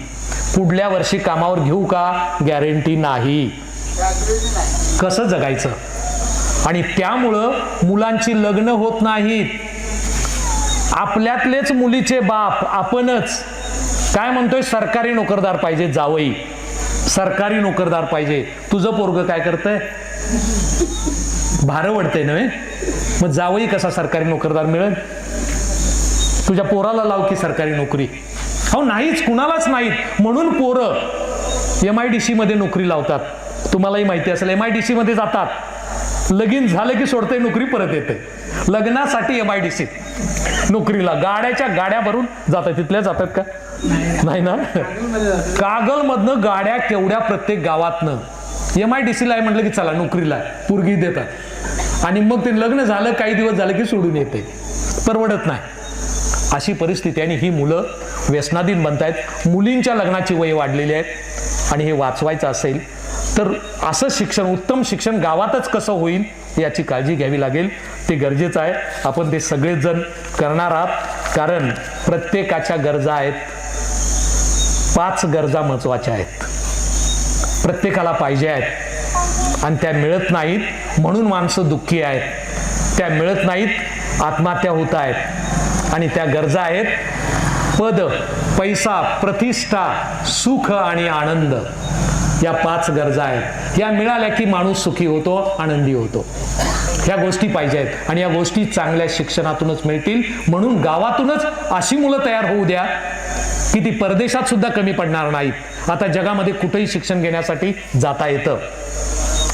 पुढल्या वर्षी कामावर घेऊ का गॅरंटी नाही. कसं जगायचं. आणि त्यामुळं मुलांची लग्न होत नाहीत. आपल्यातलेच मुलीचे बाप आपणच काय म्हणतोय, सरकारी नोकरदार पाहिजे जावई, सरकारी नोकरदार पाहिजे. तुझं पोरग काय करतंय, भार वडतंय नव्हे, मग जावई कसा सरकारी नोकरदार मिळेल. तुझ्या पोराला लाव की सरकारी नोकरी. हो नाहीच, कुणालाच नाहीत. म्हणून पोरं MIDC मध्ये नोकरी लावतात. तुम्हालाही माहिती असेल, MIDC मध्ये जातात, लगीन झालं की सोडते नोकरी, परत येते लग्नासाठी MIDC नोकरीला. गाड्याच्या गाड्या भरून जातात. तिथल्या जातात का नाही ना. कागल मधनं गाड्या केवढ्या प्रत्येक गावातनं. MIDC ला आहे म्हटलं की चला नोकरीला, पोरगी देतात, आणि मग ते लग्न झालं काही दिवस झालं की सोडून येते. परवडत नाही. अशी परिस्थिती. आणि ही मुलं व्यसनाधीन बनतायत. मुलींच्या लग्नाची वय वाढलेली आहेत. आणि हे वाचवायचं असेल तर असं शिक्षण, उत्तम शिक्षण गावातच कसं होईल याची काळजी घ्यावी लागेल. ते गरजेचं आहे. आपण ते सगळेच जण करणार आहात, कारण प्रत्येकाच्या गरजा आहेत. 5 गरजा महत्त्वाच्या आहेत, प्रत्येकाला पाहिजे आहेत, आणि त्या मिळत नाहीत म्हणून माणसं दुःखी आहेत. त्या मिळत नाहीत, आत्महत्या होत आहेत. आणि त्या गरजा आहेत पद, पैसा, प्रतिष्ठा, सुख आणि आनंद. या 5 गरजा आहेत. या मिळाल्या की माणूस सुखी होतो, आनंदी होतो. ह्या गोष्टी पाहिजे आहेत, आणि या गोष्टी चांगल्या शिक्षणातूनच मिळतील. म्हणून गावातूनच अशी मुलं तयार होऊ द्या की ती परदेशात सुद्धा कमी पडणार नाहीत. आता जगामध्ये कुठेही शिक्षण घेण्यासाठी जाता येतं.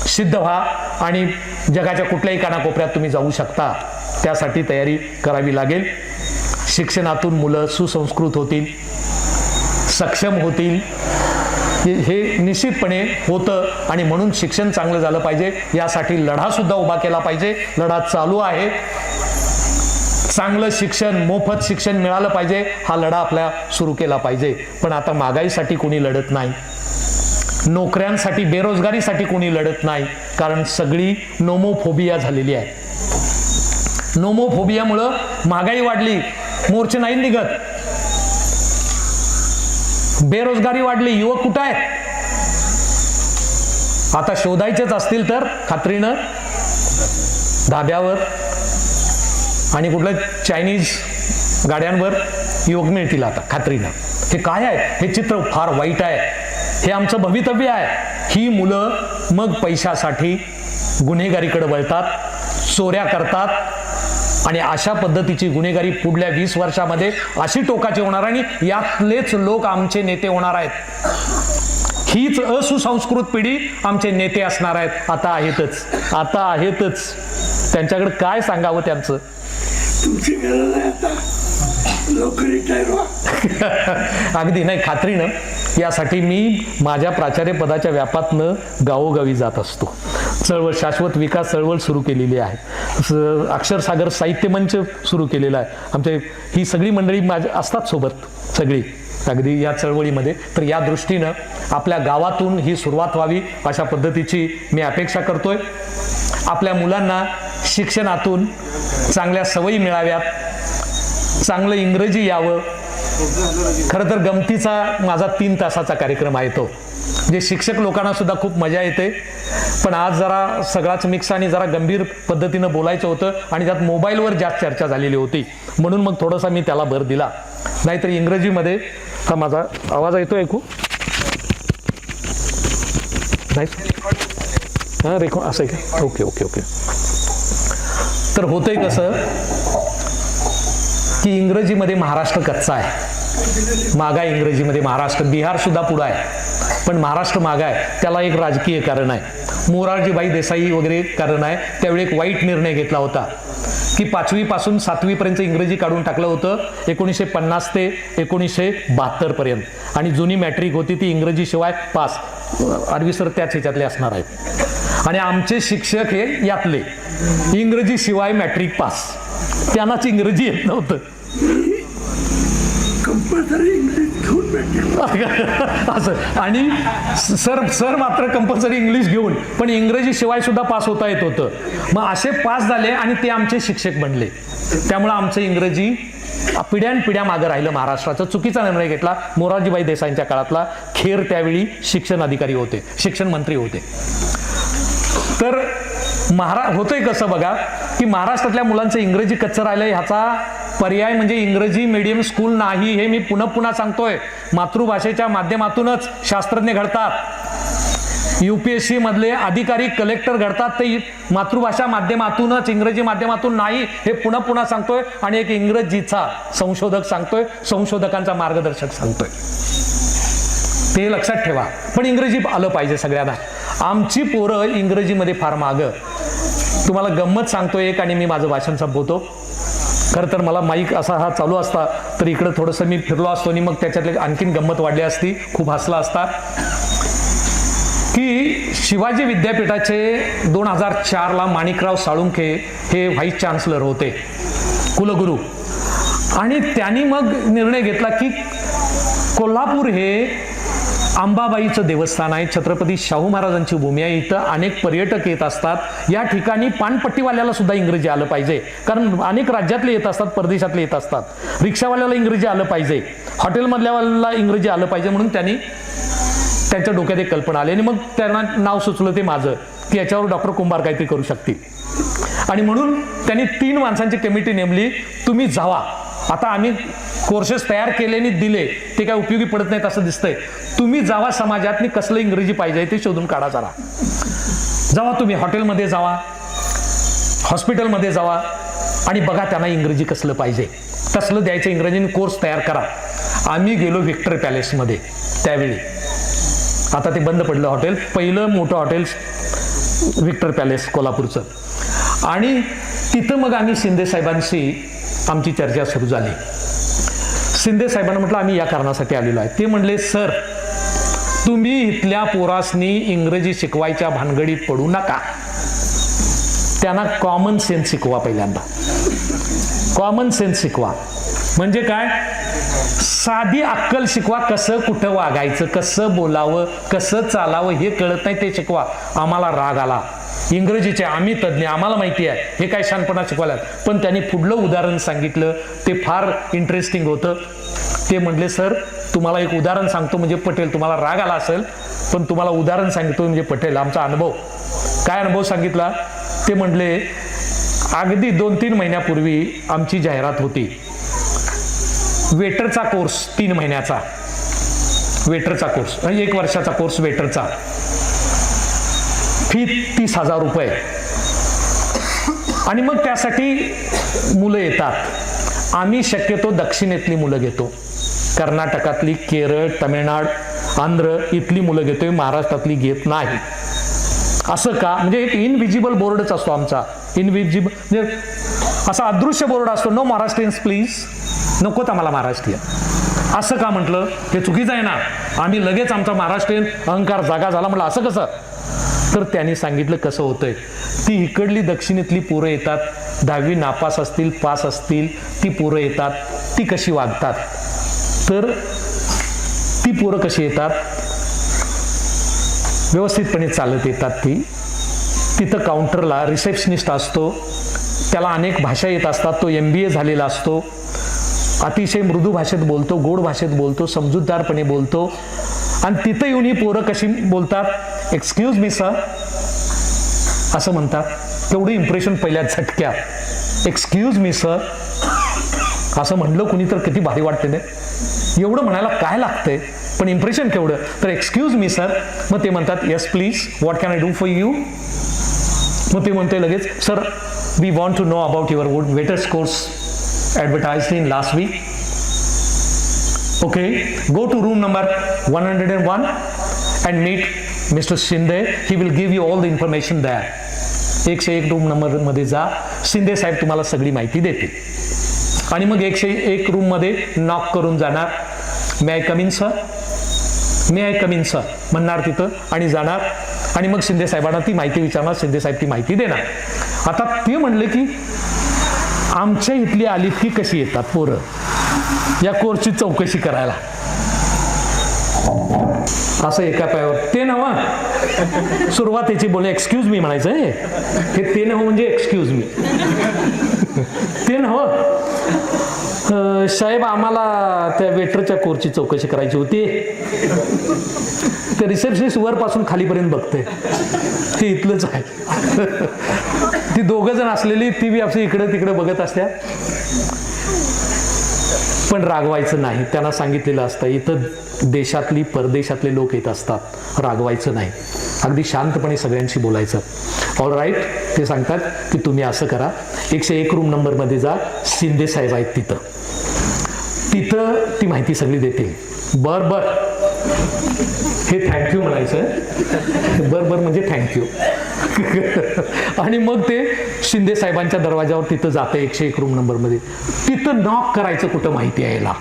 सिद्ध व्हा आणि जगाच्या कुठल्याही कानाकोपऱ्यात तुम्ही जाऊ शकता. त्यासाठी तयारी करावी लागेल. शिक्षणातून मुलं सुसंस्कृत होतील, सक्षम होतील, हे निश्चितपणे होतं. आणि म्हणून शिक्षण चांगलं झालं पाहिजे. यासाठी लढा सुद्धा उभा केला पाहिजे. लढा चालू आहे. चांगलं शिक्षण, मोफत शिक्षण मिळालं पाहिजे, हा लढा आपला सुरू केला पाहिजे. पण आता महागाईसाठी कोणी लढत नाही, नोकऱ्यांसाठी, बेरोजगारीसाठी कोणी लढत नाही, कारण सगळी नोमोफोबिया झालेली आहे. नोमोफोबियामुळं महागाई वाढली, मोर्चे नाही निघत. बेरोजगारी वाढली, युवक कुठं आहेत. आता शोधायचेच असतील तर खात्रीनं धाब्यावर आणि कुठलं चायनीज गाड्यांवर योग मिळतील आता खात्रीनं. हे काय आहे? हे चित्र फार वाईट आहे. हे आमचं भवितव्य आहे. ही मुलं मग पैशासाठी गुन्हेगारीकडे वळतात, चोऱ्या करतात आणि अशा पद्धतीची गुन्हेगारी पुढल्या 20 वर्षामध्ये अशी टोकाची होणार आणि यातलेच लोक आमचे नेते होणार आहेत. हीच असुसंस्कृत पिढी आमचे नेते असणार आहेत. आता आहेतच. त्यांच्याकडे काय सांगावं त्यांचं? तुमची गरज आहे आता, लवकर रिटायर व्हा. अगदी नाही, खात्रीनं. यासाठी मी माझ्या प्राचार्य पदाच्या व्यापातनं गावोगावी जात असतो. शाश्वत विकास चळवळ सुरू केलेली आहे. अक्षरसागर साहित्य मंच सुरू केलेला आहे. आमचे ही सगळी मंडळी असतात सोबत सगळी अगदी या चळवळीमध्ये. तर या दृष्टीनं आपल्या गावातून ही सुरुवात व्हावी अशा पद्धतीची मी अपेक्षा करतोय. आपल्या मुलांना शिक्षणातून चांगल्या सवयी मिळाव्यात, चांगलं इंग्रजी यावं. खरं तर गमतीचा माझा 3 तासाचा कार्यक्रम आहे तो, जे शिक्षक लोकांना सुद्धा खूप मजा येते. पण आज जरा सगळाच मिक्स आणि जरा गंभीर पद्धतीनं बोलायचं होतं आणि त्यात मोबाईलवर जास्त चर्चा झालेली होती, म्हणून मग थोडासा मी त्याला भर दिला. नाहीतर इंग्रजीमध्ये हा माझा आवाज येतो ऐकू नाही? हां, रेकॉर्ड असं आहे का? ओके. तर होतंय कसं की इंग्रजीमध्ये महाराष्ट्र कच्चा आहे, मागा आहे इंग्रजीमध्ये महाराष्ट्र. बिहार सुद्धा पुढं आहे, पण महाराष्ट्र मागा आहे. त्याला एक राजकीय कारण आहे. मोरारजीभाई देसाई वगैरे कारण आहे. त्यावेळी एक वाईट निर्णय घेतला होता की 5वी पासून 7वी पर्यंत इंग्रजी काढून टाकलं होतं 1950 ते 1972 पर्यंत. आणि जुनी मॅट्रिक होती ती इंग्रजी शिवाय पास. अरवी सर त्याच ह्याच्यातले असणार आहेत. आणि आमचे शिक्षक हे यातले इंग्रजी शिवाय मॅट्रिक पास. त्यांनाच इंग्रजी येत नव्हतं. कंपल्सरी इंग्लिश घेऊन भेटेल असं. आणि सर मात्र कंपल्सरी इंग्लिश घेऊन, पण इंग्रजी शिवाय सुद्धा पास होता येत होतं. मग असे पास झाले आणि ते आमचे शिक्षक बनले. त्यामुळं आमचं इंग्रजी पिढ्यानपिढ्या मागं राहिलं. महाराष्ट्राचा चुकीचा निर्णय घेतला मोरारजीभाई देसाईंच्या काळातला. खेर त्यावेळी शिक्षण अधिकारी होते, शिक्षण मंत्री होते. तर होतंय कसं बघा की महाराष्ट्रातल्या मुलांचं इंग्रजी कच्चं राहिलं. ह्याचा पर्याय म्हणजे इंग्रजी मीडियम स्कूल नाही. हे मी पुन्हा सांगतोय. मातृभाषेच्या माध्यमातूनच शास्त्रज्ञ घडतात. UPSC मधले अधिकारी कलेक्टर घडतात ते मातृभाषा माध्यमातूनच, इंग्रजी माध्यमातून नाही. हे पुन्हा सांगतोय. आणि एक इंग्रजीचा संशोधक सांगतोय, संशोधकांचा मार्गदर्शक सांगतोय. ते लक्षात ठेवा. पण इंग्रजी आलं पाहिजे सगळ्यांना. आमची पोरं इंग्रजीमध्ये फार मागं. तुम्हाला गंमत सांगतो एक, आणि मी माझं भाषण संपवतो. खरं तर मला माईक असा हा चालू असता तर इकडं थोडंसं मी फिरलो असतो आणि मग त्याच्यातले आणखीन गंमत वाढली असती, खूप हसला असता. की शिवाजी विद्यापीठाचे 2004ला माणिकराव साळुंखे हे व्हाईस चान्सलर होते, कुलगुरू. आणि त्यांनी मग निर्णय घेतला की कोल्हापूर हे अंबाबाईचं देवस्थान आहे, छत्रपती शाहू महाराजांची भूमी आहे. इथं अनेक पर्यटक येत असतात. या ठिकाणी पानपट्टीवाल्याला सुद्धा इंग्रजी आलं पाहिजे, कारण अनेक राज्यातले येत असतात, परदेशातले येत असतात. रिक्षावाल्याला इंग्रजी आलं पाहिजे, हॉटेलमधल्याला इंग्रजी आलं पाहिजे. म्हणून त्यांनी त्यांच्या डोक्यात एक कल्पना आली आणि मग त्यांना नाव सुचलं ते माझं, की याच्यावर डॉक्टर कुंभार काहीतरी करू शकतील. आणि म्हणून त्यांनी 3 माणसांची कमिटी नेमली. तुम्ही जावा. आता आम्ही कोर्सेस तयार केले आणि दिले, ते काय उपयोगी पडत नाहीत असं दिसतंय. तुम्ही जावा, समाजात कसलं इंग्रजी पाहिजे ते शोधून काढा. जरा जावा, तुम्ही हॉटेलमध्ये जावा, हॉस्पिटलमध्ये जावा आणि बघा त्यांना इंग्रजी कसलं पाहिजे, तसलं द्यायचं इंग्रजीने कोर्स तयार करा. आम्ही गेलो व्हिक्टर पॅलेसमध्ये. त्यावेळी आता ते बंद पडलं हॉटेल, पहिलं मोठं हॉटेल व्हिक्टर पॅलेस कोल्हापूरचं. आणि तिथं मग आम्ही शिंदे साहेबांशी आमची चर्चा सुरू झाली. शिंदे साहेबांना म्हटलं आम्ही या कारणासाठी आलेलो आहे. ते म्हणले, सर तुम्ही इथल्या पोरासनी इंग्रजी शिकवायच्या भानगडीत पडू नका. त्यांना कॉमन सेन्स शिकवा. पहिल्यांदा कॉमन सेन्स शिकवा. म्हणजे काय? साधी अक्कल शिकवा. कसं कुठं वागायचं, कसं बोलावं, कसं चालावं हे कळत नाही ते शिकवा. आम्हाला राग आला. इंग्रजीचे आम्ही तज्ज्ञ, आम्हाला माहिती आहे हे काय शानपणा शिकवायला. पण त्यांनी पुढलं उदाहरण सांगितलं, ते फार इंटरेस्टिंग होतं. ते म्हणले, सर तुम्हाला एक उदाहरण सांगतो म्हणजे पटेल. तुम्हाला राग आला असेल पण तुम्हाला उदाहरण सांगतो म्हणजे पटेल. आमचा अनुभव. काय अनुभव सांगितला? ते म्हणले, अगदी 2-3 महिन्यापूर्वी आमची जाहिरात होती वेटरचा कोर्स 3 महिन्याचा, वेटरचा कोर्स, 1 वर्षाचा कोर्स वेटरचा, फी 30,000 रुपये. आणि मग त्यासाठी मुलं येतात. आम्ही शक्यतो दक्षिणेतली मुलं घेतो, कर्नाटकातली, केरळ, तामिळनाड, आंध्र इथली मुलं घेतोय, महाराष्ट्रातली घेत नाही. असं का? म्हणजे एक इनविजिबल बोर्डच असतो आमचा, इनविजिबल म्हणजे असा अदृश्य बोर्ड असतो, नो महाराष्ट्रीयन्स प्लीज, नकोत आम्हाला महाराष्ट्रीयन. असं का म्हटलं? हे चुकीचं आहे ना. आम्ही लगेच आमचा महाराष्ट्रीयन अहंकार जागा झाला. म्हटलं असं कसं? तर त्यांनी सांगितलं कसं होतंय. ती इकडली दक्षिणेतली पोरं येतात, 10वी नापास असतील, पास असतील, ती पोरं येतात, ती कशी वागतात. तर ती पोरं कशी येतात, व्यवस्थितपणे चालत येतात. ती तिथं काउंटरला रिसेप्शनिस्ट असतो, त्याला अनेक भाषा येत असतात, तो MBA झालेला असतो, अतिशय मृदू भाषेत बोलतो, गोड भाषेत बोलतो, समजूतदारपणे बोलतो. आणि तिथं येऊन ही पोरं कशी बोलतात, एक्सक्यूज मी सर असं म्हणतात. तेवढं इम्प्रेशन पहिल्या झटक्यात, एक्सक्यूज मी सर असं म्हणलं कुणी तर किती भारी वाटते ना. एवढं म्हणायला काय लागतंय, पण इम्प्रेशन केवढं. तर एक्सक्यूज मी सर, मग ते म्हणतात yes please, what can I do for you. मग ते म्हणते लगेच, sir we want to know about your waiters course advertised in last week. Okay, go to room number 101 and meet Mr. Shinde. He will give you all the information there. 101 room number मध्ये जा, शिंदे साहेब तुम्हाला सगळी माहिती देतील. आणि मग 101 room मध्ये knock करून जाणार, may I come in sir, may I come in sir म्हणणार तिथं आणि जाणार. आणि मग शिंदे साहेबांना ती माहिती विचारणार, शिंदे साहेब ती माहिती देणार. आता ते म्हणले की आमच्या इथली आली ती कशी येतात पोरं या कोर्सची चौकशी करायला, असं एका पायावर. ते नव्ह, सुरुवातीची बोले एक्सक्यूज मी म्हणायचं आहे, हे ते नव्ह म्हणजे एक्सक्यूज मी. ते नव्ह, साहेब आम्हाला त्या वेटरच्या कोर्सची चौकशी करायची होती. ते रिसेप्शनिस्ट वरपासून खालीपर्यंत बघते, ते इथलंच आहे. ती दोघं जण असलेली, ती बी आपली इकडे तिकडे बघत असत्या. पण रागवायचं नाही, त्यांना सांगितलेलं असतं इथं देशातली परदेशातले लोक येत असतात, रागवायचं नाही, अगदी शांतपणे सगळ्यांशी बोलायचं. ऑल राईट, ते सांगतात की तुम्ही असं करा, 101 रूम नंबरमध्ये जा, शिंदे साहेब आहेत तिथं, तिथं ती माहिती सगळी देतील. बर बर, हे थँक्यू म्हणायचं, बर बर म्हणजे थँक्यू. आणि मग ते शिंदे साहेबांच्या दरवाजावर तिथं जातं 101 रूम नंबरमध्ये. तिथं नॉक करायचं कुठं माहिती आहे याला,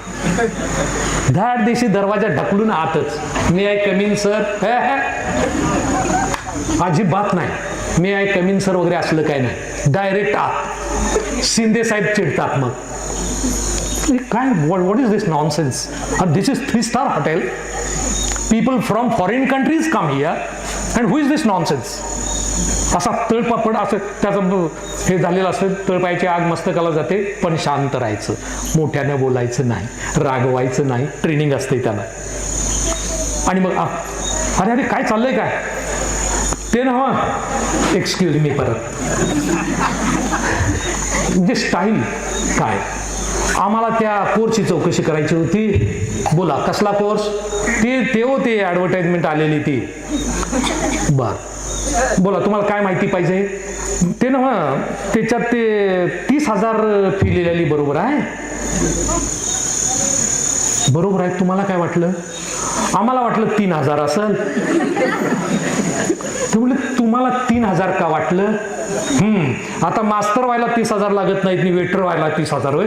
धाड दिवशी दरवाजा ढकलून आतच, मे आय कम इन सर, अजिबात नाही, मे आय कम इन सर वगैरे असलं काय नाही, डायरेक्ट आत. शिंदे साहेब चिडतात. मग काय, what is this nonsense, this is 3 star hotel, people from foreign countries come here and who is this nonsense. असा तळपापड असं त्याचं हे झालेलं असतं, तळपायची आग मस्तकाला जाते. पण शांत राहायचं, मोठ्यानं बोलायचं नाही, रागवायचं नाही, ट्रेनिंग असते त्याला. आणि मग अरे अरे काय चाललंय काय, ते ना एक्सक्यूज मी परत, म्हणजे स्टाईल काय. आम्हाला त्या कोर्सची चौकशी करायची होती. बोला कसला कोर्स, ते ॲडव्हर्टाइजमेंट आलेली ती. बर बोला तुम्हाला काय माहिती पाहिजे. ते ना त्याच्यात ते 30,000 फी लिहिलेली बरोबर आहे. बरोबर आहे, तुम्हाला काय वाटलं. आम्हाला वाटलं 3,000 असेल. ते म्हणले तुम्हाला 3,000 का वाटलं. आता मास्तर व्हायला 30,000 लागत नाहीत, मी वेटर व्हायला 30,000 होय.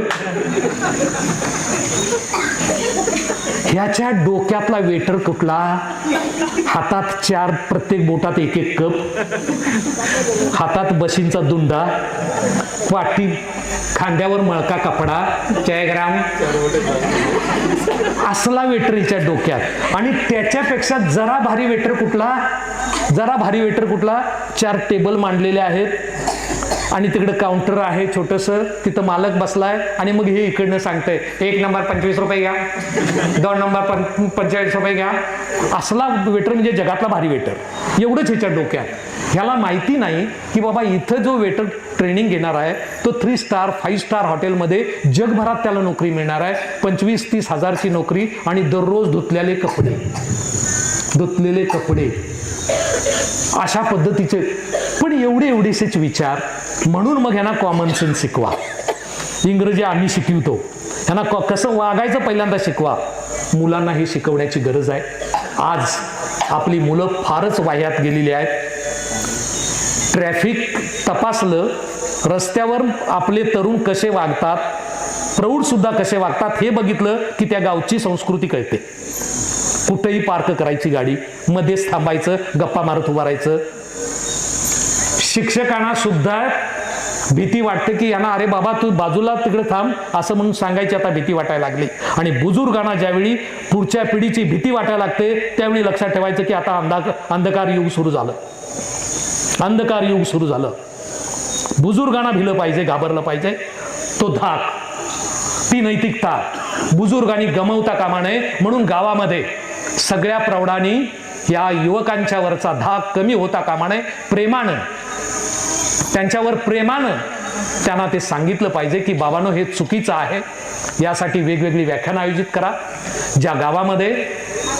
ह्याच्या डोक्यातला वेटर कुठला, हातात 4 प्रत्येक बोटात 1-1 कप, हातात बशींचा दुंडा, पाठी खांद्यावर मळका कपडा, चयग्राम, असला वेटर हिच्या डोक्यात. आणि त्याच्यापेक्षा जरा भारी वेटर कुठला, 4 टेबल मांडलेले आहेत आणि तिकडे काउंटर आहे छोटंसं, तिथं मालक बसलाय आणि मग हे इकडनं सांगतंय 1 नंबर 25 रुपये घ्या, 2 नंबर 45 रुपये घ्या. असला वेटर म्हणजे जगातला भारी वेटर. एवढंच ह्याच्या डोक्यात. ह्याला माहिती नाही की बाबा इथं जो वेटर ट्रेनिंग घेणार आहे तो 3 स्टार 5 स्टार हॉटेलमध्ये जगभरात त्याला नोकरी मिळणार आहे. 25-30 हजारची नोकरी आणि दररोज धुतलेले कपडे अशा पद्धतीचे. पण एवढेसेच विचार. म्हणून मग ह्यांना कॉमन सेन्स शिकवा. इंग्रजी आम्ही शिकवतो, ह्यांना कसं वागायचं पहिल्यांदा शिकवा. मुलांना हे शिकवण्याची गरज आहे. आज आपली मुलं फारच वाह्यात गेलेली आहेत. ट्रॅफिक तपासलं, रस्त्यावर आपले तरुण कसे वागतात, प्रौढ सुद्धा कसे वागतात हे बघितलं की त्या गावची संस्कृती कळते. कुठेही पार्क करायची गाडी, मध्येच थांबायचं, गप्पा मारत उभा राहायचं. शिक्षकांना सुद्धा भीती वाटते की यांना अरे बाबा तू बाजूला तिकडे थांब असं म्हणून सांगायची आता भीती वाटायला लागली. आणि बुजुर्गांना ज्यावेळी पुढच्या पिढीची भीती वाटायला लागते त्यावेळी लक्षात ठेवायचं की आता अंधकार युग सुरू झालं. बुजुर्गांना भिलं पाहिजे, घाबरलं पाहिजे. तो धाक, ती नैतिकता बुजुर्गांनी गमावता कामा नये. म्हणून गावामध्ये सगळ्या प्रौढांनी या युवकांच्या वरचा धाक कमी होता कामा नये. त्यांच्यावर प्रेमानं त्यांना ते सांगितलं पाहिजे की बाबांनो हे चुकीचं आहे. यासाठी वेगवेगळी व्याख्यानं आयोजित करा. ज्या गावामध्ये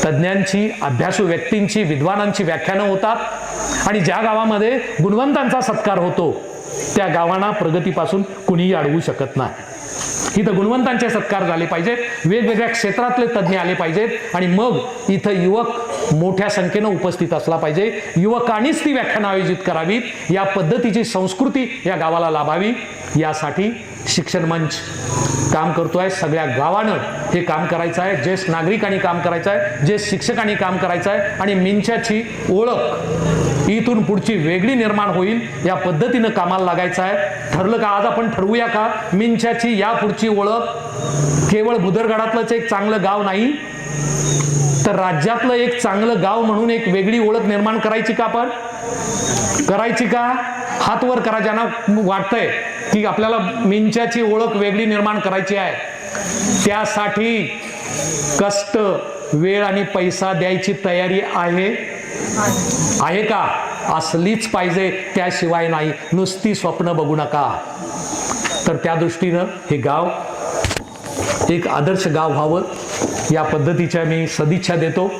तज्ज्ञांची, अभ्यासू व्यक्तींची, विद्वानांची व्याख्यानं होतात आणि ज्या गावामध्ये गुणवंतांचा सत्कार होतो त्या गावांना प्रगतीपासून कुणीही अडवू शकत नाही. इथं गुणवंतांचे सत्कार झाले पाहिजेत, वेगवेगळ्या क्षेत्रातले तज्ज्ञ आले पाहिजेत आणि मग इथं युवक मोठ्या संख्येनं उपस्थित असला पाहिजे. युवकांनीच ती व्याख्यानं आयोजित करावीत. या पद्धतीची संस्कृती या गावाला लाभावी. यासाठी शिक्षण मंच काम करतोय. सगळ्या गावानं हे काम करायचं आहे. ज्येष्ठ नागरिकांनी काम करायचं आहे, ज्येष्ठ शिक्षकांनी काम करायचं आहे आणि मिंचाची ओळख इथून पुढची वेगळी निर्माण होईल या पद्धतीनं कामाला लागायचं आहे. ठरलं का? आज आपण ठरवूया का मिंचाची या पुढची ओळख केवळ भुदरगडातलंच एक चांगलं गाव नाही तर राज्यातलं एक चांगलं गाव म्हणून एक वेगळी ओळख निर्माण करायची का? आपण करायची का? हात वर करा ज्यांना वाटतंय की आपल्याला मिंचाची ओळख वेगळी निर्माण करायची आहे. त्यासाठी कष्ट, वेळ आणि पैसा द्यायची तयारी आहे का? असलीच पाहिजे, त्याशिवाय नाही. नुसती स्वप्न बघू नका. तर त्या दृष्टीनं हे गाव एक आदर्श गाव व्हावं या पद्धतीच्या मी सदिच्छा देतो.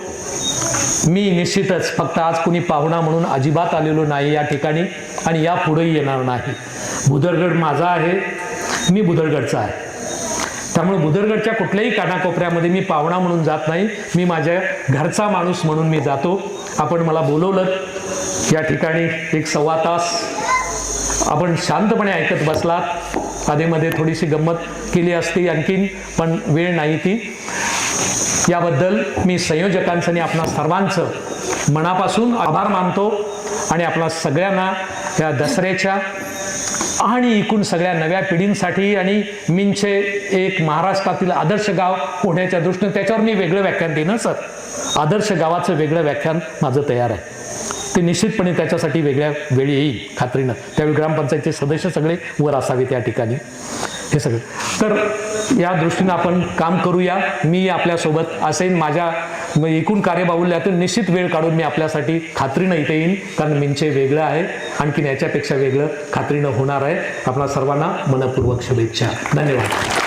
मी निश्चितच फक्त आज कुणी पाहुणा म्हणून अजिबात आलेलो नाही या ठिकाणी आणि यापुढेही येणार नाही. भुदरगड माझा आहे, मी भुदरगडचा आहे. त्यामुळे भुदरगडच्या कुठल्याही कानाकोपऱ्यामध्ये मी पाहुणा म्हणून जात नाही. मी माझ्या घरचा माणूस म्हणून मी जातो. आपण मला बोलवलं या ठिकाणी 1-1.25 तास आपण शांतपणे ऐकत बसलात. आधीमध्ये थोडीशी गंमत केली असती आणखीन, पण वेळ नाही ती. याबद्दल मी संयोजकांचं आणि आपणा सर्वांचं मनापासून आभार मानतो आणि आपणा सगळ्यांना या दसऱ्याच्या आणि एकूण सगळ्या नव्या पिढींसाठी आणि मिंचे एक महाराष्ट्रातील आदर्श गाव होण्याच्या दृष्टीने त्याच्यावर मी वेगळं व्याख्यान देईन सर. आदर्श गावाचं वेगळं व्याख्यान माझं तयार आहे. ते निश्चितपणे त्याच्यासाठी वेगळ्या वेळी येईल खात्रीनं. त्यावेळी ग्रामपंचायतचे सदस्य सगळे वर असावेत या ठिकाणी. हे सगळं तर या दृष्टीनं आपण काम करूया. मी आपल्यासोबत असेन. माझ्या एकूण कार्यबाहुल्यातून निश्चित वेळ काढून मी आपल्यासाठी खात्रीनं इथे येईन. कारण मिंचे वेगळं आहे, आणखीन याच्यापेक्षा वेगळं खात्रीनं होणार आहे. आपल्या सर्वांना मनपूर्वक शुभेच्छा. धन्यवाद.